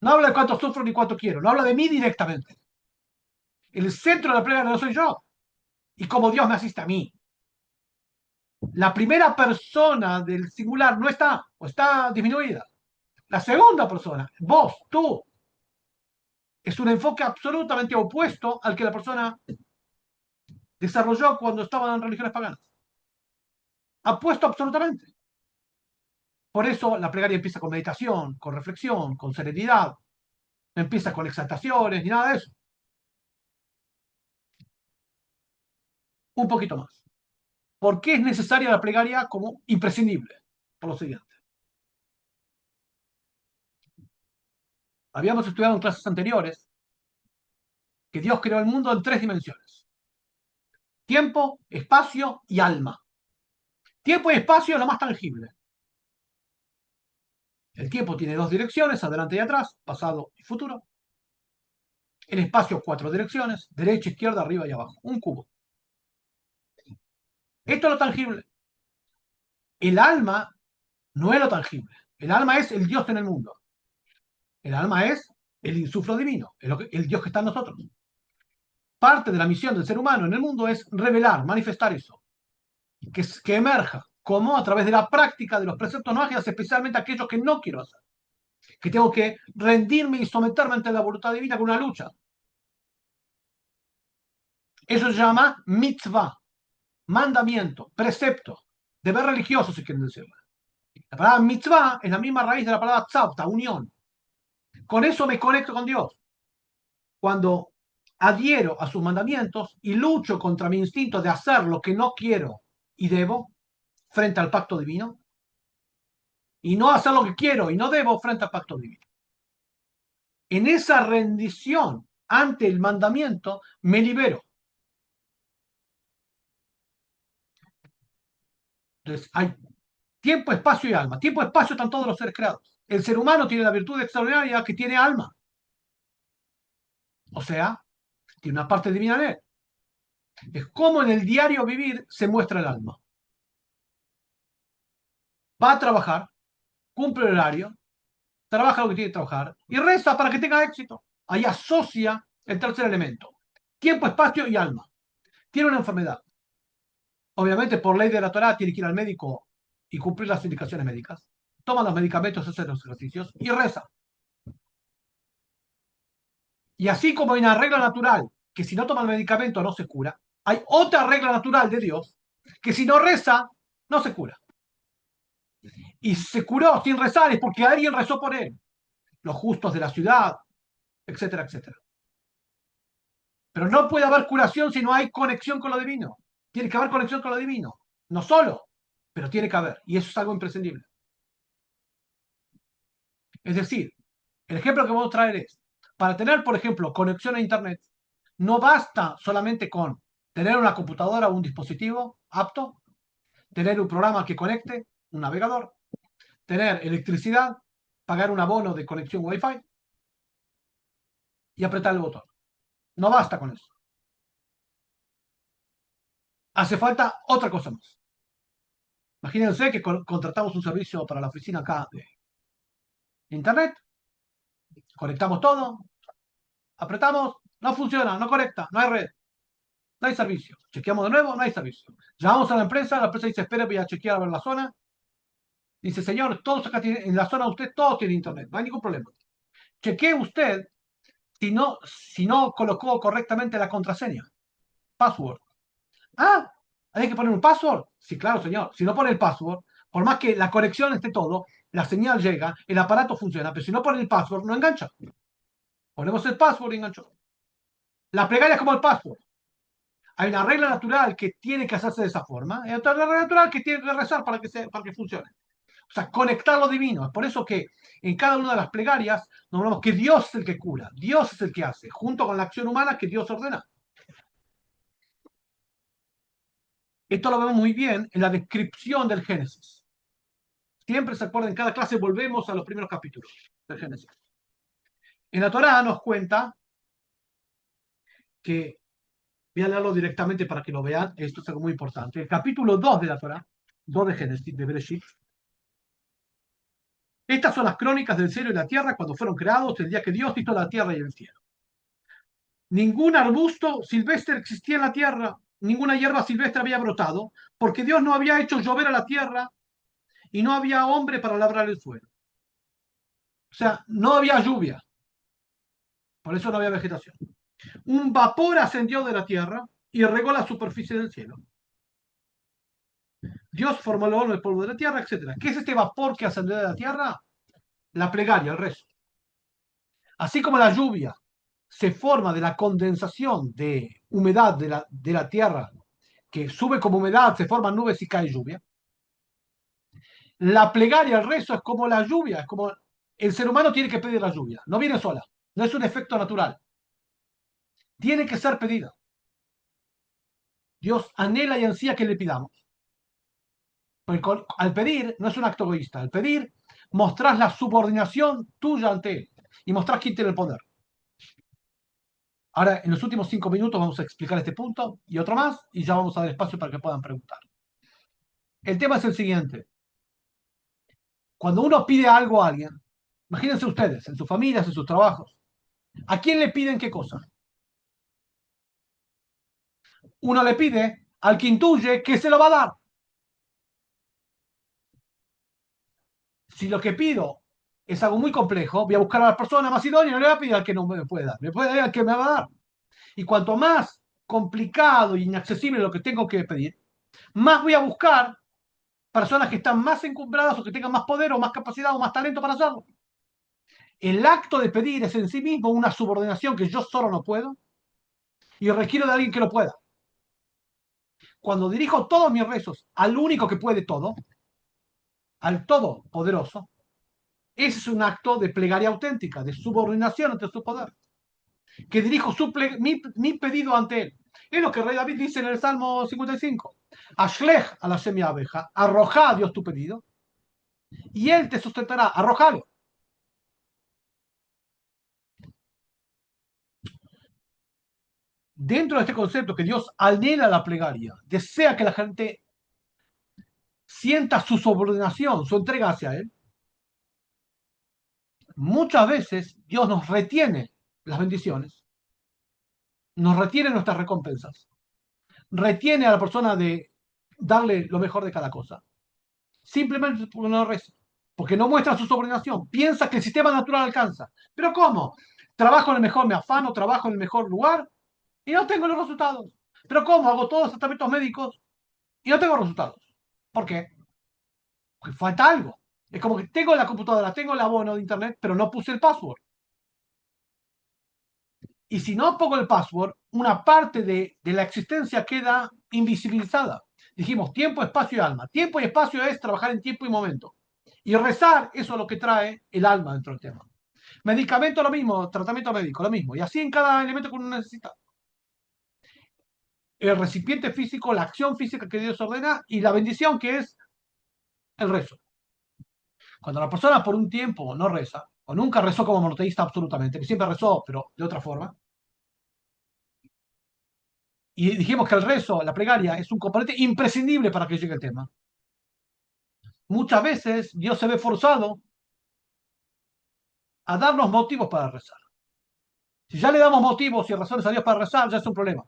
No habla de cuánto sufro ni cuánto quiero. No habla de mí directamente. El centro de la plegaria no soy yo. Y como Dios me asiste a mí. La primera persona del singular no está, o está disminuida. La segunda persona, vos, tú, es un enfoque absolutamente opuesto al que la persona desarrolló cuando estaba en religiones paganas. Apuesto absolutamente. Por eso la plegaria empieza con meditación, con reflexión, con serenidad. No empieza con exaltaciones ni nada de eso. Un poquito más. ¿Por qué es necesaria la plegaria como imprescindible? Por lo siguiente. Habíamos estudiado en clases anteriores que Dios creó el mundo en 3 dimensiones. Tiempo, espacio y alma. Tiempo y espacio es lo más tangible. El tiempo tiene 2 direcciones, adelante y atrás, pasado y futuro. El espacio, 4 direcciones, derecha, izquierda, arriba y abajo. Un cubo. Esto es lo tangible. El alma no es lo tangible. El alma es el Dios en el mundo. El alma es el insuflo divino, el Dios que está en nosotros. Parte de la misión del ser humano en el mundo es revelar, manifestar eso. Que emerja, como a través de la práctica de los preceptos no ágiles, especialmente aquellos que no quiero hacer. Que tengo que rendirme y someterme ante la voluntad divina con una lucha. Eso se llama mitzvah. mandamiento, precepto, deber religioso, si quieren decirlo. La palabra mitzvah es la misma raíz de la palabra tzavta, unión. Con eso me conecto con Dios. Cuando adhiero a sus mandamientos y lucho contra mi instinto de hacer lo que no quiero y debo frente al pacto divino, y no hacer lo que quiero y no debo frente al pacto divino. En esa rendición ante el mandamiento me libero. Entonces hay tiempo, espacio y alma. Tiempo, espacio están todos los seres creados. El ser humano tiene la virtud extraordinaria que tiene alma. O sea, tiene una parte divina en él. Es como en el diario vivir se muestra el alma. Va a trabajar, cumple el horario, trabaja lo que tiene que trabajar y reza para que tenga éxito. Ahí asocia el tercer elemento. Tiempo, espacio y alma. Tiene una enfermedad. Obviamente, por ley de la Torah, tiene que ir al médico y cumplir las indicaciones médicas. Toma los medicamentos, hace los ejercicios y reza. Y así como hay una regla natural que si no toma el medicamento no se cura, hay otra regla natural de Dios que si no reza, no se cura. Y se curó sin rezar es porque alguien rezó por él. Los justos de la ciudad, etcétera, etcétera. Pero no puede haber curación si no hay conexión con lo divino. Tiene que haber conexión con lo divino. No solo, pero tiene que haber. Y eso es algo imprescindible. Es decir, el ejemplo que vamos a traer es, para tener, por ejemplo, conexión a Internet, no basta solamente con tener una computadora o un dispositivo apto, tener un programa que conecte, un navegador, tener electricidad, pagar un abono de conexión Wi-Fi y apretar el botón. No basta con eso. Hace falta otra cosa más. Imagínense que contratamos un servicio para la oficina acá de Internet, conectamos todo, apretamos, no funciona, no conecta, no hay red, no hay servicio. Chequeamos de nuevo, no hay servicio. Llamamos a la empresa dice, espere, voy a chequear a ver la zona. Dice, señor, todos acá tienen, en la zona de usted, todos tienen internet, no hay ningún problema. Chequee usted si no colocó correctamente la contraseña, password. Ah, ¿hay que poner un password? Sí, claro, señor. Si no pone el password, por más que la conexión esté todo, la señal llega, el aparato funciona, pero si no pone el password, no engancha. Ponemos el password y enganchó. La plegaria es como el password. Hay una regla natural que tiene que hacerse de esa forma, y otra regla natural que tiene que rezar para que funcione. O sea, conectar lo divino. Es por eso que en cada una de las plegarias nos hablamos que Dios es el que cura, Dios es el que hace, junto con la acción humana que Dios ordena. Esto lo vemos muy bien en la descripción del Génesis. Siempre se acuerdan, en cada clase volvemos a los primeros capítulos del Génesis. En la Torá nos cuenta que, voy a leerlo directamente para que lo vean, esto es algo muy importante. El capítulo 2 de la Torá, 2 de Génesis, de Bereshit. Estas son las crónicas del cielo y la tierra cuando fueron creados el día que Dios hizo la tierra y el cielo. Ningún arbusto silvestre existía en la tierra, ninguna hierba silvestre había brotado, porque Dios no había hecho llover a la tierra y no había hombre para labrar el suelo. O sea, no había lluvia, por eso no había vegetación. Un vapor ascendió de la tierra y regó la superficie del cielo. Dios formó el polvo de la tierra, etc. ¿Qué es este vapor que ascendió de la tierra? La plegaria, el rezo. Así como la lluvia se forma de la condensación de humedad de la tierra, que sube como humedad, se forman nubes y cae lluvia. La plegaria, el rezo, es como la lluvia, es como el ser humano tiene que pedir la lluvia, no viene sola, no es un efecto natural, tiene que ser pedida. Dios anhela y ansía que le pidamos. Porque al pedir no es un acto egoísta, al pedir mostrás la subordinación tuya ante él y mostrás quién tiene el poder. Ahora, en los últimos 5 minutos vamos a explicar este punto y otro más, y ya vamos a dar espacio para que puedan preguntar. El tema es el siguiente. Cuando uno pide algo a alguien, imagínense ustedes, en sus familias, en sus trabajos, ¿a quién le piden qué cosa? Uno le pide al que intuye que se lo va a dar. Si lo que pido es algo muy complejo, voy a buscar a la persona más idónea, no le voy a pedir al que no me puede dar, me puede dar al que me va a dar. Y cuanto más complicado e inaccesible lo que tengo que pedir, más voy a buscar personas que están más encumbradas o que tengan más poder o más capacidad o más talento para hacerlo. El acto de pedir es en sí mismo una subordinación que yo solo no puedo y requiero de alguien que lo pueda. Cuando dirijo todos mis rezos al único que puede todo, al Todopoderoso, ese es un acto de plegaria auténtica, de subordinación ante su poder, que dirijo mi pedido ante él. Es lo que el rey David dice en el Salmo 55. Ashlech a la abeja, arroja a Dios tu pedido, y él te sustentará, arrojalo. Dentro de este concepto que Dios anhela la plegaria, desea que la gente sienta su subordinación, su entrega hacia él, muchas veces Dios nos retiene las bendiciones, nos retiene nuestras recompensas, retiene a la persona de darle lo mejor de cada cosa, simplemente porque no reza, porque no muestra su subordinación, piensa que el sistema natural alcanza. ¿Pero cómo? Trabajo en el mejor, me afano, trabajo en el mejor lugar y no tengo los resultados. ¿Pero cómo? Hago todos los tratamientos médicos y no tengo resultados. ¿Por qué? Porque falta algo. Es como que tengo la computadora, tengo el abono de internet, pero no puse el password. Y si no pongo el password, una parte de la existencia queda invisibilizada. Dijimos tiempo, espacio y alma. Tiempo y espacio es trabajar en tiempo y momento. Y rezar, eso es lo que trae el alma dentro del tema. Medicamento, lo mismo. Tratamiento médico, lo mismo. Y así en cada elemento que uno necesita. El recipiente físico, la acción física que Dios ordena y la bendición que es el rezo. Cuando la persona por un tiempo no reza, o nunca rezó como monoteísta absolutamente, que siempre rezó, pero de otra forma, y dijimos que el rezo, la plegaria, es un componente imprescindible para que llegue el tema. Muchas veces Dios se ve forzado a darnos motivos para rezar. Si ya le damos motivos y razones a Dios para rezar, ya es un problema.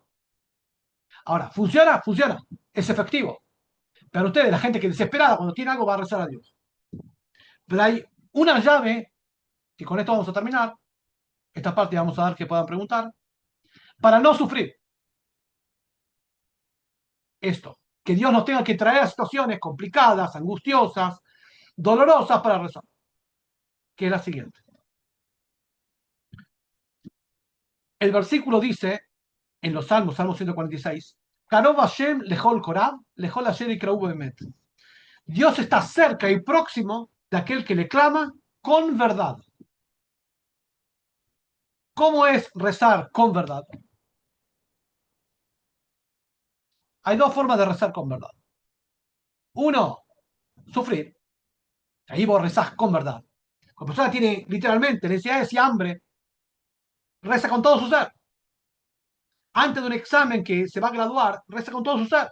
Ahora, ¿funciona? Funciona. Es efectivo. Pero ustedes, la gente que desesperada cuando tiene algo va a rezar a Dios. Pero hay una llave, que con esto vamos a terminar, esta parte vamos a dar que puedan preguntar, para no sufrir esto. Que Dios nos tenga que traer a situaciones complicadas, angustiosas, dolorosas para rezar. Que es la siguiente. El versículo dice, en los Salmos, Salmo 146, Karov Hashem lejol korab, lejol Hashem y bemet. Dios está cerca y próximo de aquel que le clama con verdad. ¿Cómo es rezar con verdad? Hay dos formas de rezar con verdad. Uno, sufrir. Ahí vos rezás con verdad. Cuando la persona tiene literalmente necesidades y hambre, reza con todo su ser. Antes de un examen que se va a graduar, reza con todo su ser.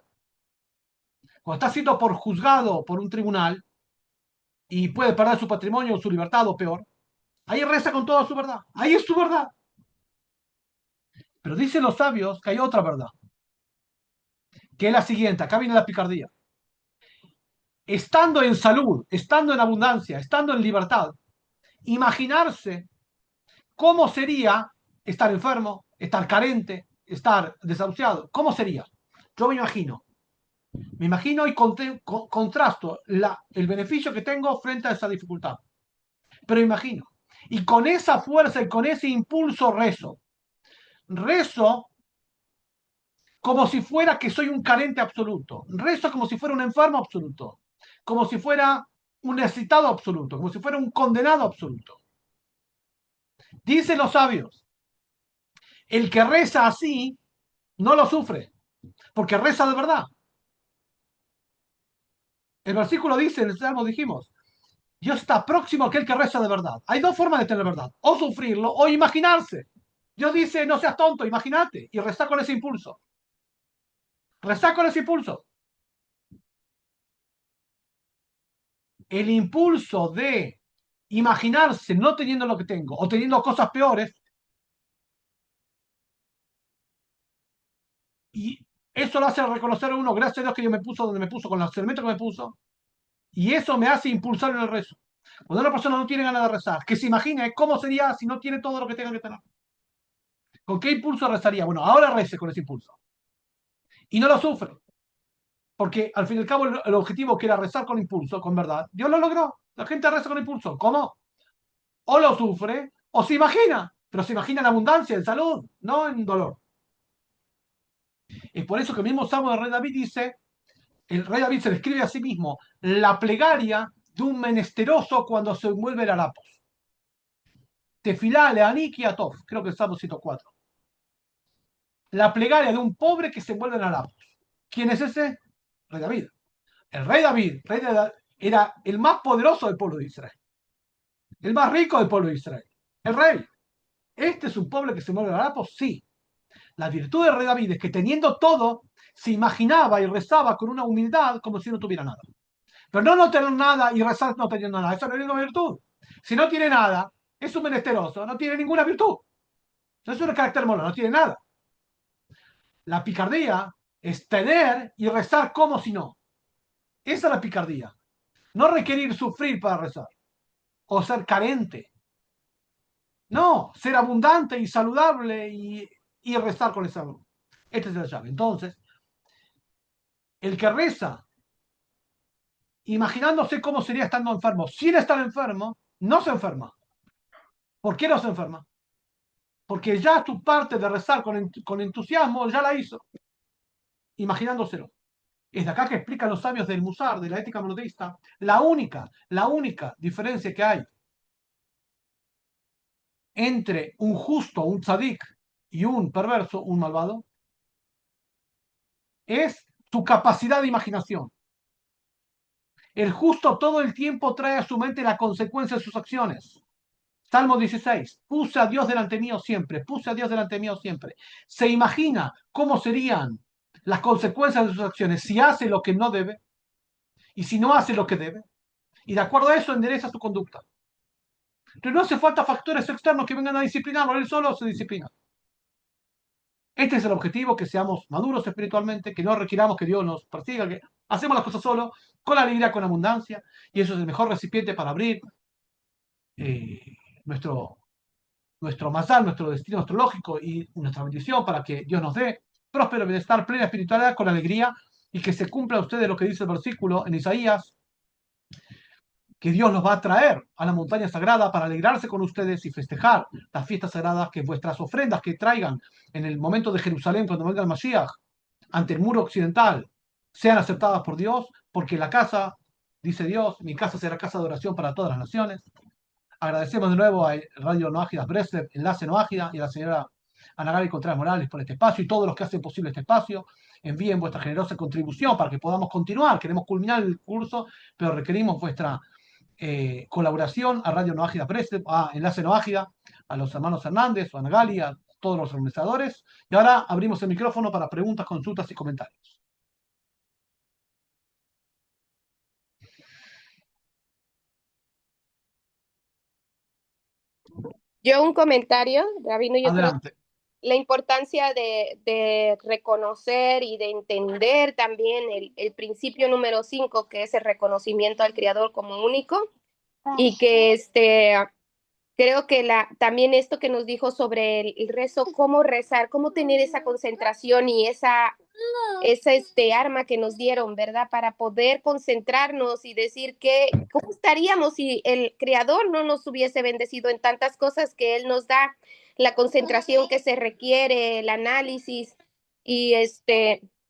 Cuando está siendo por juzgado por un tribunal y puede perder su patrimonio o su libertad o peor, ahí reza con toda su verdad. Ahí es su verdad. Pero dicen los sabios que hay otra verdad, que es la siguiente. Acá viene la picardía. Estando en salud, estando en abundancia, estando en libertad, imaginarse cómo sería estar enfermo, estar carente, estar desahuciado. ¿Cómo sería? Yo me imagino y contrasto el beneficio que tengo frente a esa dificultad. Pero imagino. Y con esa fuerza y con ese impulso rezo. Rezo como si fuera que soy un carente absoluto. Rezo como si fuera un enfermo absoluto. Como si fuera un necesitado absoluto. Como si fuera un condenado absoluto. Dicen los sabios, el que reza así no lo sufre, porque reza de verdad. El versículo dice, en el Salmo dijimos, Dios está próximo a aquel que reza de verdad. Hay dos formas de tener verdad, o sufrirlo o imaginarse. Dios dice, no seas tonto, imagínate, y reza con ese impulso. Reza con ese impulso. El impulso de imaginarse no teniendo lo que tengo o teniendo cosas peores, y eso lo hace reconocer a uno, gracias a Dios que Dios me puso donde me puso, con los elementos que me puso, y eso me hace impulsar en el rezo. Cuando una persona no tiene ganas de rezar, que se imagine cómo sería si no tiene todo lo que tenga que tener. ¿Con qué impulso rezaría? Bueno, ahora rece con ese impulso. Y no lo sufre. Porque al fin y al cabo el objetivo que era rezar con impulso, con verdad, Dios lo logró. La gente reza con impulso. ¿Cómo? O lo sufre o se imagina, pero se imagina en abundancia, en salud, no en dolor. Es por eso que el mismo Salmo del rey David dice, el rey David se describe a sí mismo, la plegaria de un menesteroso cuando se envuelve el harapos. Tefilá, Leanik y Atov, creo que es Salmo 104. La plegaria de un pobre que se envuelve en harapos. ¿Quién es ese? Rey David. El rey David, era el más poderoso del pueblo de Israel, el más rico del pueblo de Israel, el rey. ¿Este es un pueblo que se mueve en harapos? Sí. La virtud del rey David es que teniendo todo, se imaginaba y rezaba con una humildad como si no tuviera nada. Pero no tener nada y rezar no teniendo nada. Eso no es una virtud. Si no tiene nada, es un menesteroso, no tiene ninguna virtud. Eso es un carácter mono, no tiene nada. La picardía es tener y rezar como si no. Esa es la picardía. No requerir sufrir para rezar o ser carente. No, ser abundante y saludable y rezar con esa. Esta es la llave. Entonces, el que reza imaginándose cómo sería estando enfermo, sin estar enfermo, no se enferma. ¿Por qué no se enferma? Porque ya tu parte de rezar con entusiasmo ya la hizo, imaginándoselo. Es de acá que explican los sabios del Musar, de la ética monoteísta, la única diferencia que hay entre un justo, un tzadik, y un perverso, un malvado, es su capacidad de imaginación. El justo todo el tiempo trae a su mente la consecuencia de sus acciones. Salmo 16, puse a Dios delante mío siempre, puse a Dios delante mío siempre. Se imagina cómo serían las consecuencias de sus acciones si hace lo que no debe y si no hace lo que debe. Y de acuerdo a eso endereza su conducta. Pero no hace falta factores externos que vengan a disciplinarlo, él solo se disciplina. Este es el objetivo, que seamos maduros espiritualmente, que no requiramos que Dios nos persiga, que hacemos las cosas solo, con alegría, con abundancia, y eso es el mejor recipiente para abrir eh, nuestro, nuestro mazal, nuestro destino astrológico y nuestra bendición para que Dios nos dé próspero bienestar, plena espiritualidad, con alegría, y que se cumpla a ustedes lo que dice el versículo en Isaías, que Dios los va a traer a la montaña sagrada para alegrarse con ustedes y festejar las fiestas sagradas, que vuestras ofrendas que traigan en el momento de Jerusalén, cuando venga el Mashiach, ante el muro occidental, sean aceptadas por Dios, porque la casa, dice Dios, mi casa será casa de oración para todas las naciones. Agradecemos de nuevo a Radio Noágidas Breslev, Enlace Noágida, y a la señora Ana Gaby Contreras Morales por este espacio y todos los que hacen posible este espacio. Envíen vuestra generosa contribución para que podamos continuar. Queremos culminar el curso, pero requerimos vuestra colaboración a Radio Noágida Breslev, a Enlace Noágida, a los hermanos Hernández, a Ana Gali, a todos los organizadores. Y ahora abrimos el micrófono para preguntas, consultas y comentarios. Yo un comentario, Rabino, yo creo Adelante. la importancia de reconocer y de entender también el principio número 5, que es el reconocimiento al Creador como único, y que creo que también esto que nos dijo sobre el rezo, cómo rezar, cómo tener esa concentración y esa arma que nos dieron, ¿verdad? Para poder concentrarnos y decir cómo estaríamos si el Creador no nos hubiese bendecido en tantas cosas que Él nos da, la concentración que se requiere, el análisis y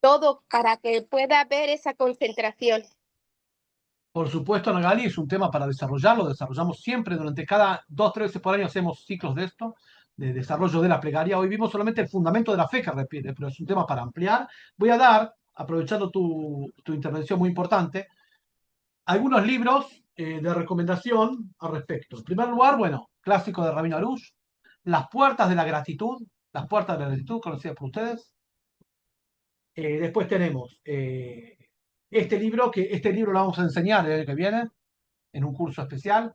todo para que pueda haber esa concentración. Por supuesto, Nagali, es un tema para desarrollarlo. Desarrollamos siempre, durante cada 2 o 3 veces por año hacemos ciclos de esto, de desarrollo de la plegaria. Hoy vimos solamente el fundamento de la fe que repite, pero es un tema para ampliar. Voy a dar, aprovechando tu intervención muy importante, algunos libros de recomendación al respecto. En primer lugar, bueno, clásico de Rabino Arush, Las puertas de la gratitud, Las puertas de la gratitud, conocidas por ustedes. Después tenemos este libro lo vamos a enseñar el año que viene, en un curso especial.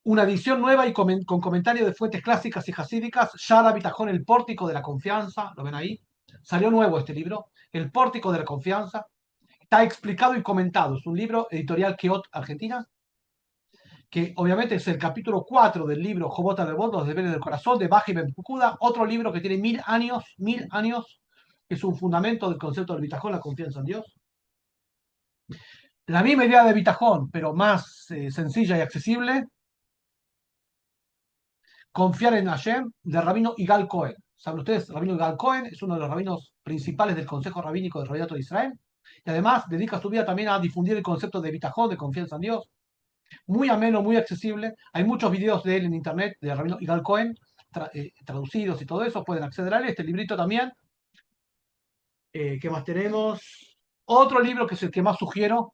Una edición nueva y con comentario de fuentes clásicas y jasídicas, Shara Bitajón, el pórtico de la confianza, ¿lo ven ahí? Salió nuevo este libro, El pórtico de la confianza. Está explicado y comentado. Es un libro editorial Keot, Argentina, que obviamente es el capítulo 4 del libro Jobot Alevot, los deberes del corazón, de Baji Ben Pukuda, otro libro que tiene 1000 años, que es un fundamento del concepto del bitajón, la confianza en Dios. La misma idea de bitajón, pero más sencilla y accesible, Confiar en Hashem, del rabino Igal Cohen. ¿Saben ustedes? El rabino Igal Cohen es uno de los rabinos principales del Consejo Rabínico del Rabinato de Israel. Y además dedica su vida también a difundir el concepto de bitajón, de confianza en Dios. Muy ameno, muy accesible. Hay muchos videos de él en internet, del rabino Igal Cohen, traducidos y todo eso. Pueden acceder a él. Este librito también. ¿Qué más tenemos? Otro libro que es el que más sugiero,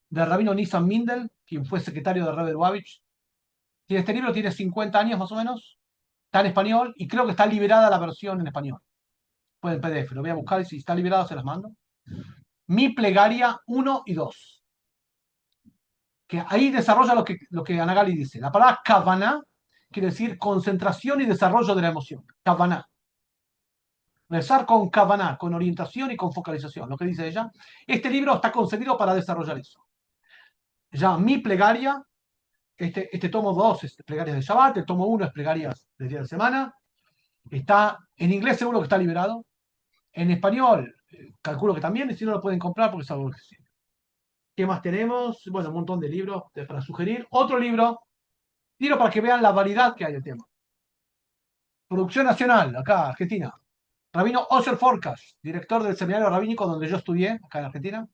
del rabino Nissan Mindel, quien fue secretario de Rebbe Lubavitch. Este libro tiene 50 años más o menos. Está en español y creo que está liberada la versión en español. Pueden PDF, lo voy a buscar y si está liberado se las mando. Mi plegaria 1 y 2. Que ahí desarrolla lo que Anagali dice. La palabra kavaná quiere decir concentración y desarrollo de la emoción. Kavaná. Rezar con kavaná, con orientación y con focalización. Lo que dice ella. Este libro está concebido para desarrollar eso. Ya mi plegaria, este tomo 2 es plegarias de Shabbat, el tomo 1 es plegarias del día de semana. Está en inglés, seguro que está liberado. En español, calculo que también, y si no lo pueden comprar porque es algo accesible. ¿Qué más tenemos? Bueno, un montón de libros para sugerir. Otro libro para que vean la variedad que hay del tema. Producción nacional, acá, Argentina. Rabino Osher Forkas, director del seminario rabínico donde yo estudié, acá en Argentina,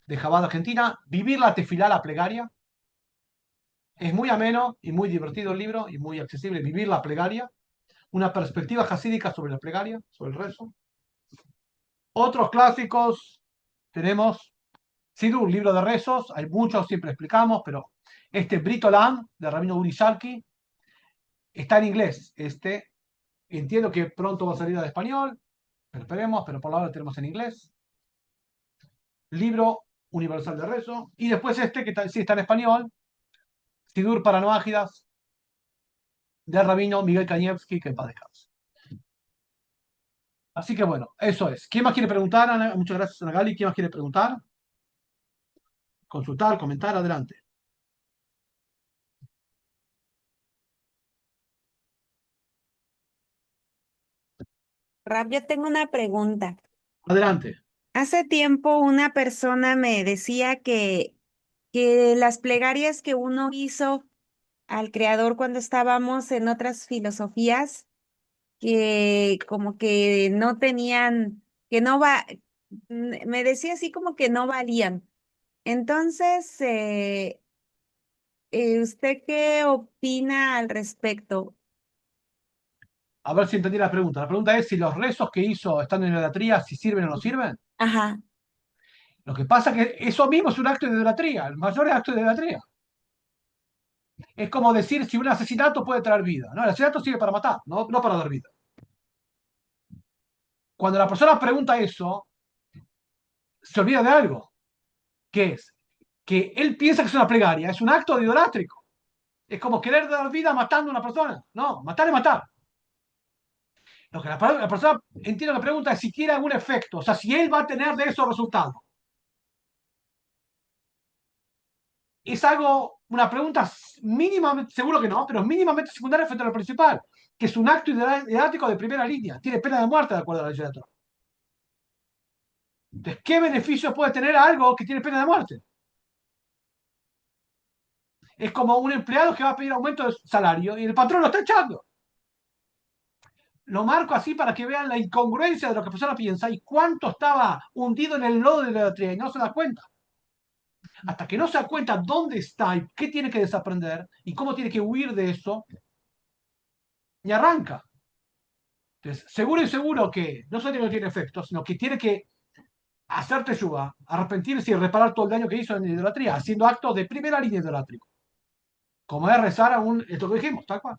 de Chabad, Argentina. Vivir la tefilá, la plegaria. Es muy ameno y muy divertido el libro y muy accesible. Vivir la plegaria. Una perspectiva jasídica sobre la plegaria, sobre el rezo. Otros clásicos tenemos Sidur, libro de rezos, hay muchos, siempre explicamos, pero este Brit Olam, de Rabino Uri Shalki, está en inglés. Entiendo que pronto va a salir al español, pero esperemos, pero por ahora tenemos en inglés. Libro universal de rezo. Y después que sí está en español, Sidur para no ágidas, de Rabino Miguel Kanievski, que en paz descanse. Así que bueno, eso es. ¿Quién más quiere preguntar? Muchas gracias, Ana Gali. ¿Quién más quiere preguntar? Consultar, comentar, adelante. Rab, yo tengo una pregunta. Adelante. Hace tiempo una persona me decía que las plegarias que uno hizo al Creador cuando estábamos en otras filosofías, que como que no tenían, que no va, me decía así como que no valían. Entonces, ¿usted qué opina al respecto? A ver si entendí la pregunta. La pregunta es si los rezos que hizo están en idolatría, si sirven o no sirven. Ajá, Lo que pasa es que eso mismo es un acto de idolatría, el mayor acto de idolatría. Es como decir si un asesinato puede traer vida. No, el asesinato sirve para matar, no para dar vida. Cuando la persona pregunta eso, se olvida de algo, que es que él piensa que es una plegaria, es un acto de idolátrico. Es como querer dar vida matando a una persona. No, matar es matar. Lo que la persona entiende la pregunta es si tiene algún efecto, o sea, si él va a tener de esos resultados. Es algo, una pregunta mínimamente, seguro que no, pero mínimamente secundaria frente a lo principal, que es un acto idolátrico de primera línea. Tiene pena de muerte de acuerdo a la ley de Torah. Entonces, ¿qué beneficios puede tener algo que tiene pena de muerte? Es como un empleado que va a pedir aumento de salario y el patrón lo está echando. Lo marco así para que vean la incongruencia de lo que la persona piensa y cuánto estaba hundido en el lodo de la idolatría y no se da cuenta. Hasta que no se da cuenta dónde está y qué tiene que desaprender y cómo tiene que huir de eso, y arranca. Entonces, seguro y seguro que no solo no tiene efecto, sino que tiene que hacer teshuva, arrepentirse y reparar todo el daño que hizo en idolatría, haciendo actos de primera línea idolátrico. Como es rezar esto que dijimos, tal cual.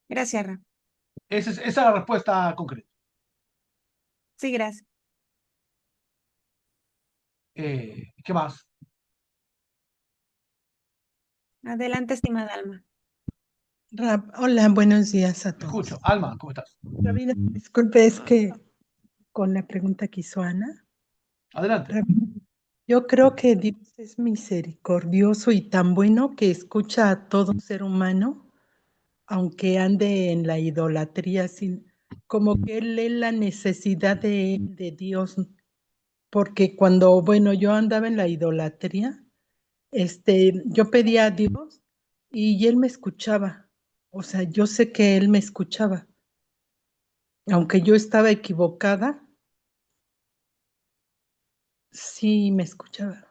gracias, Rab. Esa es la respuesta concreta. Sí, gracias. ¿Qué más? Adelante, estimada Alma. Hola, buenos días a Te todos. escucho. Alma, ¿cómo estás? Rabino, disculpe, es que con la pregunta que hizo Ana, Adelante. Rabino, yo creo que Dios es misericordioso y tan bueno que escucha a todo ser humano, aunque ande en la idolatría como que él lee la necesidad de Dios, porque cuando, bueno, yo andaba en la idolatría, yo pedía a Dios y él me escuchaba. O sea, yo sé que él me escuchaba, aunque yo estaba equivocada, sí me escuchaba.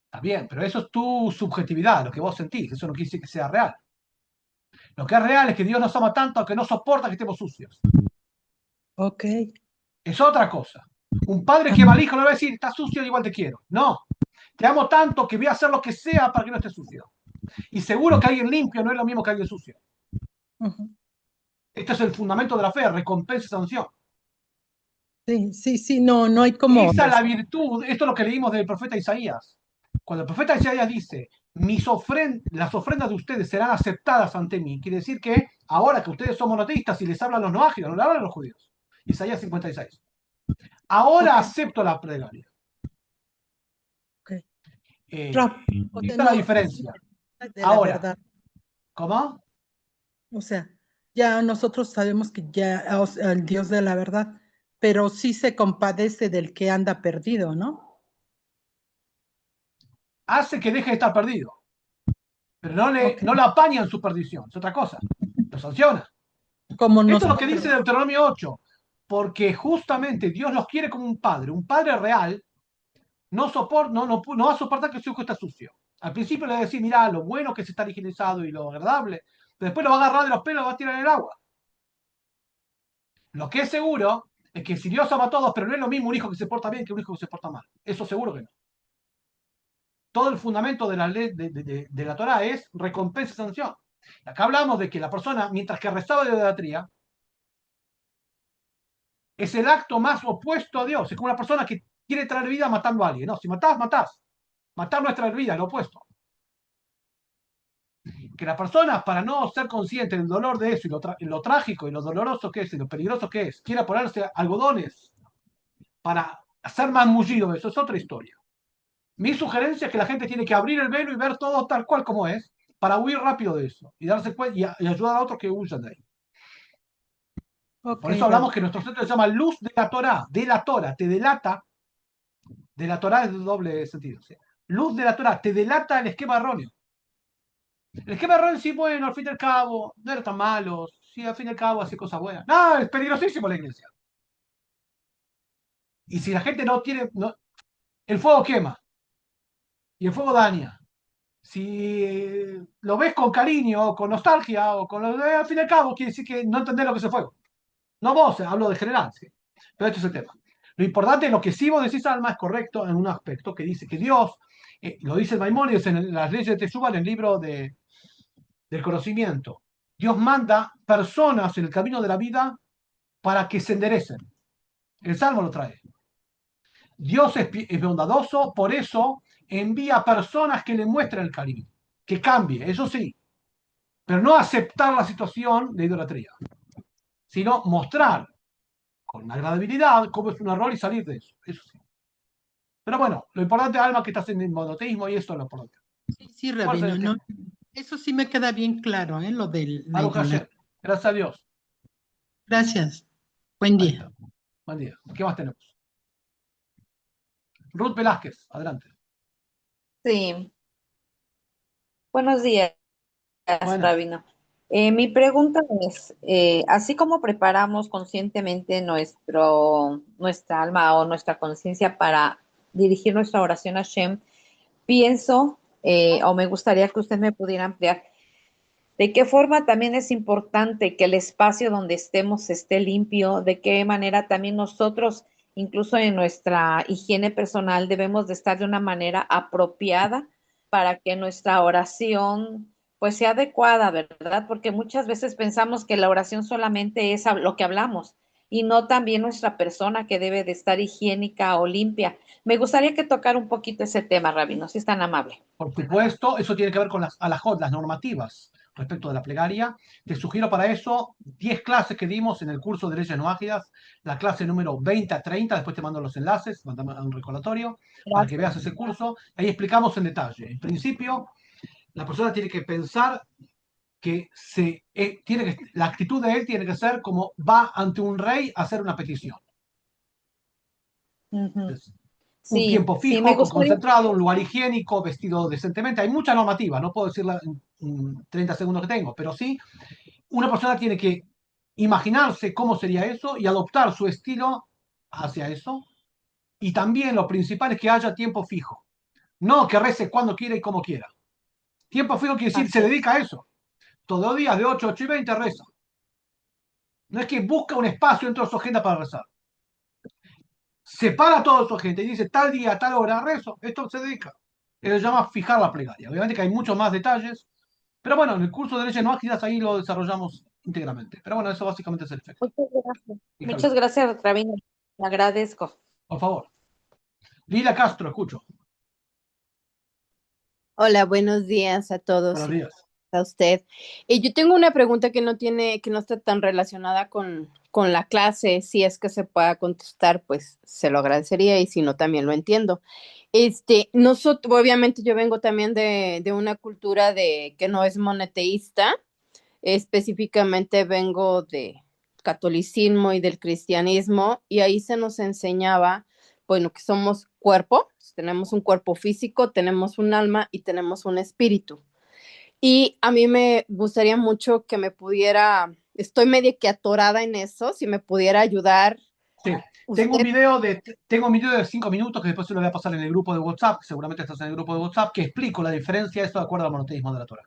Está bien, pero eso es tu subjetividad, lo que vos sentís. Eso no quiere decir que sea real. Lo que es real es que Dios nos ama tanto que no soporta que estemos sucios. Ok. Es otra cosa. Un padre que va al hijo no le va a decir, estás sucio, igual te quiero. No. Te amo tanto que voy a hacer lo que sea para que no estés sucio. Y seguro que alguien limpio no es lo mismo que alguien sucio. Ujú. Este es el fundamento de la fe, recompensa y sanción. Sí, sí, sí, no, no hay como Esa es la virtud, esto es lo que leímos del profeta Isaías. Cuando el profeta Isaías dice, las ofrendas de ustedes serán aceptadas ante mí, quiere decir que ahora que ustedes son monoteístas y les hablan los noágidos, no le hablan a los judíos. Isaías 56. Ahora Ok, acepto la plegaria. ok. O sea, Esta es la no, diferencia. de la Ahora, verdad. ¿cómo? O sea, ya nosotros sabemos que ya, o sea, el Dios de la verdad, pero sí se compadece del que anda perdido, ¿no? Hace que deje de estar perdido, pero Ok. no la apaña en su perdición, es otra cosa. Lo sanciona. Como Esto es lo que nosotros. dice Deuteronomio 8, porque justamente Dios los quiere como un padre real, no va a soportar que su hijo esté sucio. Al principio le va a decir, mira, lo bueno que es estar higienizado y lo agradable, pero después lo va a agarrar de los pelos y lo va a tirar en el agua. Lo que es seguro es que si Dios ama a todos, pero no es lo mismo un hijo que se porta bien que un hijo que se porta mal. Eso seguro que no. Todo el fundamento de la ley de la Torah es recompensa y sanción. Acá hablamos de que la persona, mientras que rezaba de idolatría, es el acto más opuesto a Dios. Es como una persona que quiere traer vida matando a alguien. No, si matás, matás. Matar no es traer vida, lo opuesto. Que la persona, para no ser consciente del dolor de eso y lo trágico y lo doloroso que es y lo peligroso que es, quiera ponerse algodones para hacer más mullido, eso es otra historia. Mi sugerencia es que la gente tiene que abrir el velo y ver todo tal cual como es para huir rápido de eso y darse cuenta y ayudar a otros que huyan de ahí. Ok, Por eso hablamos Rabbi. que nuestro centro se llama luz de la Torah, te delata, de la Torah es de doble sentido. ¿Sí? Luz de la Torah, te delata el esquema erróneo. El esquema erróneo sí, bueno, al fin y al cabo, no era tan malo, sí, al fin y al cabo hace cosas buenas. No, es peligrosísimo la iglesia. Y si la gente no tiene, el fuego quema y el fuego daña. Si lo ves con cariño o con nostalgia o con lo de, al fin y al cabo, quiere decir que no entendés lo que es el fuego. No vos, hablo de general, ¿sí? Pero este es el tema. Lo importante es lo que sí vos decís, Alma, es correcto en un aspecto que dice que Dios, lo dice Maimónides en las leyes de Teshuvah, en el libro del conocimiento. Dios manda personas en el camino de la vida para que se enderecen. El Salmo lo trae. Dios es bondadoso, por eso envía personas que le muestren el cariño, que cambie, eso sí, pero no aceptar la situación de idolatría, sino mostrar con agradabilidad cómo es un error y salir de eso. Eso sí. Pero bueno, lo importante, Alma, es que estás en el monoteísmo y eso es lo importante. Sí, sí, Fuerza Rabino, del no, tema. eso sí me queda bien claro, lo de la Baruch idolatría. Hashem. Gracias a Dios. Gracias. Buen Ahí día. está. Buen día. ¿Qué más tenemos? Ruth Velázquez, adelante. Sí, buenos días, Buenas. Rabino. Mi pregunta es, así como preparamos conscientemente nuestra alma o nuestra conciencia para dirigir nuestra oración a Shem, pienso o me gustaría que usted me pudiera ampliar de qué forma también es importante que el espacio donde estemos esté limpio, de qué manera también nosotros, incluso en nuestra higiene personal, debemos de estar de una manera apropiada para que nuestra oración pues sea adecuada, ¿verdad? Porque muchas veces pensamos que la oración solamente es lo que hablamos y no también nuestra persona que debe de estar higiénica o limpia. Me gustaría que tocara un poquito ese tema, Rabino, si es tan amable. Por supuesto, eso tiene que ver con las alajot, las normativas respecto de la plegaria. Te sugiero para eso 10 clases que dimos en el curso de leyes no ágidas, la clase número 20 a 30, después te mando los enlaces, mandame un recordatorio para que veas ese curso. Ahí explicamos en detalle. En principio, la persona tiene que pensar que la actitud de él tiene que ser como va ante un rey a hacer una petición. Ujú. Entonces, un Sí, tiempo sí, me fijo, gustaría. concentrado, un lugar higiénico, vestido decentemente. Hay mucha normativa, no puedo decirla en 30 segundos que tengo, pero sí, una persona tiene que imaginarse cómo sería eso y adoptar su estilo hacia eso. Y también lo principal es que haya tiempo fijo. No que rece cuando quiera y como quiera. Tiempo fijo quiere decir, se Así. dedica a eso. Todos los días de 8 a 8:20 reza. No es que busca un espacio dentro de su agenda para rezar. Separa a toda su gente y dice tal día, tal hora, rezo. Esto se dedica. Eso se llama fijar la plegaria. Obviamente que hay muchos más detalles, pero bueno, en el curso de leyes no ágidas ahí lo desarrollamos íntegramente. Pero bueno, eso básicamente es el efecto. Muchas gracias. Fíjalo, Muchas gracias, Rabino. Le agradezco. por favor. Lila Castro, escucho. Hola, buenos días a todos Buenos y días. a usted. Yo tengo una pregunta que no está tan relacionada con la clase. Si es que se pueda contestar, pues se lo agradecería y si no, también lo entiendo. Nosotros, obviamente, yo vengo también de una cultura que no es monoteísta. Específicamente vengo de catolicismo y del cristianismo, y ahí se nos enseñaba, bueno, que somos cuerpo, tenemos un cuerpo físico, tenemos un alma y tenemos un espíritu. Y a mí me gustaría mucho que me pudiera, estoy medio que atorada en eso, si me pudiera ayudar Sí. Tengo usted. un video de 5 minutos que después se lo voy a pasar en el grupo de WhatsApp, seguramente estás en el grupo de WhatsApp, que explico la diferencia de esto de acuerdo al monoteísmo de la Torah.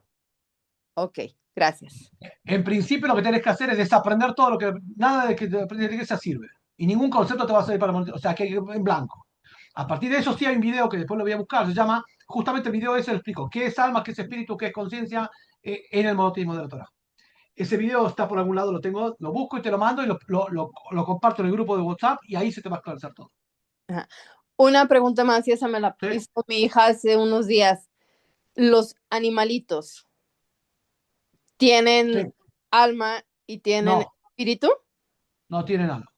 Ok, gracias. En principio lo que tenés que hacer es desaprender todo lo que, nada de que de la iglesia sirve. Y ningún concepto te va a servir para el monoteísmo, o sea, que en blanco. A partir de eso sí hay un video que después lo voy a buscar, se llama, justamente el video ese lo explico, qué es alma, qué es espíritu, qué es conciencia en el monoteísmo de la Torah. Ese video está por algún lado, lo tengo, lo busco y te lo mando y lo comparto en el grupo de WhatsApp y ahí se te va a esclarecer todo. Ajá. Una pregunta más, y esa me la ¿Sí? hizo mi hija hace unos días. ¿Los animalitos tienen Sí. alma y tienen No, espíritu? no tienen alma.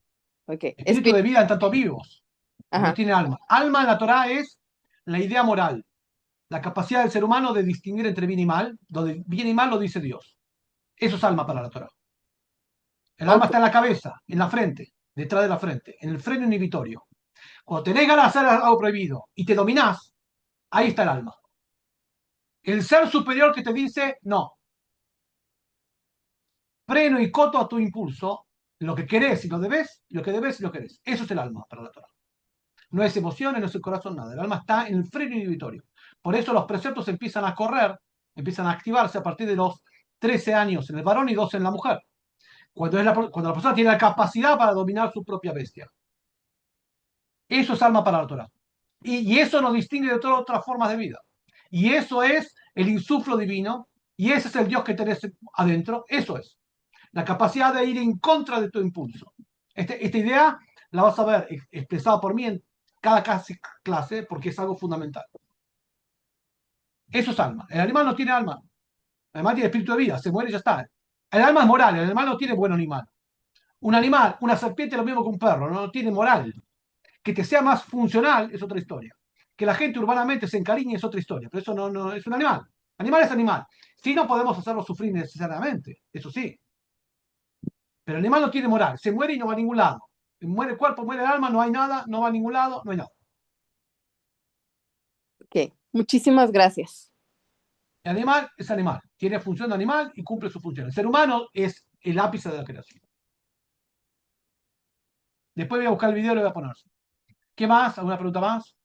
Ok, Espíritu de vida en tanto vivos, pero no ajá, tiene alma. Alma en la Torah es la idea moral, la capacidad del ser humano de distinguir entre bien y mal. Donde bien y mal lo dice Dios. Eso es alma para la Torah. El alma ok, está en la cabeza, en la frente, detrás de la frente, en el freno inhibitorio. Cuando tenés ganas de hacer algo prohibido y te dominás, ahí está el alma. El ser superior que te dice, no, freno y coto a tu impulso, lo que querés y lo debes, lo que debes y lo querés. Eso es el alma para la Torah. No es emociones, no es el corazón, nada. El alma está en el freno inhibitorio. Por eso los preceptos empiezan a correr, empiezan a activarse a partir de los 13 años en el varón y 12 en la mujer. Cuando la persona tiene la capacidad para dominar su propia bestia. Eso es alma para la Torah. Y eso nos distingue de todas otras formas de vida. Y eso es el insuflo divino. Y ese es el Dios que tenés adentro. Eso es. La capacidad de ir en contra de tu impulso. Esta idea la vas a ver expresada por mí en cada clase porque es algo fundamental. Eso es alma. El animal no tiene alma. El animal tiene espíritu de vida. Se muere y ya está. El alma es moral. El animal no tiene bueno ni malo. Un animal, una serpiente es lo mismo que un perro. No tiene moral. Que te sea más funcional es otra historia. Que la gente urbanamente se encariñe es otra historia. Pero eso no es un animal. Animal es animal. Sí, no podemos hacerlo sufrir necesariamente. Eso sí. Pero el animal no tiene moral, se muere y no va a ningún lado. Muere el cuerpo, muere el alma, no hay nada, no va a ningún lado, no hay nada. ok. Muchísimas gracias. El animal es animal, tiene función de animal y cumple su función. El ser humano es el ápice de la creación. Después voy a buscar el video y lo voy a poner. ¿Qué más? ¿Alguna pregunta más?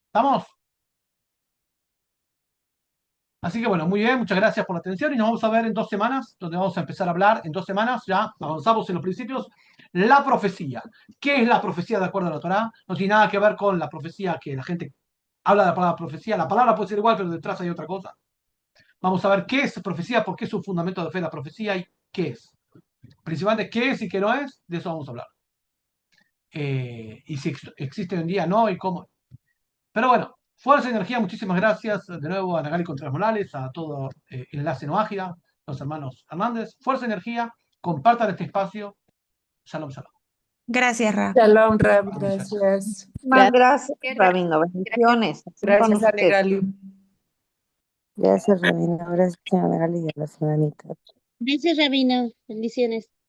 ¿Estamos? Así que bueno, muy bien, muchas gracias por la atención y nos vamos a ver en 2 semanas, donde vamos a empezar a hablar en 2 semanas, ya avanzamos en los principios, la profecía. ¿Qué es la profecía de acuerdo a la Torá? No tiene nada que ver con la profecía que la gente habla de la palabra profecía. La palabra puede ser igual, pero detrás hay otra cosa. Vamos a ver qué es profecía, por qué es un fundamento de fe la profecía y qué es. Principalmente qué es y qué no es, de eso vamos a hablar. Y si existe hoy en día, no, y cómo. Pero bueno, Fuerza Energía, muchísimas gracias de nuevo a Nagali Contreras Morales, a todo Enlace No Ágida, los hermanos Hernández. Fuerza Energía, compartan este espacio. Shalom, shalom. Gracias, Ra. Shalom, Ram, gracias. Más Gracias. gracias, Rabino. Bendiciones. Así con Gracias, usted. Ale Gali. Gracias, Rabino. Gracias, señora Gali, y a las hermanitas. Gracias, Rabino. Bendiciones.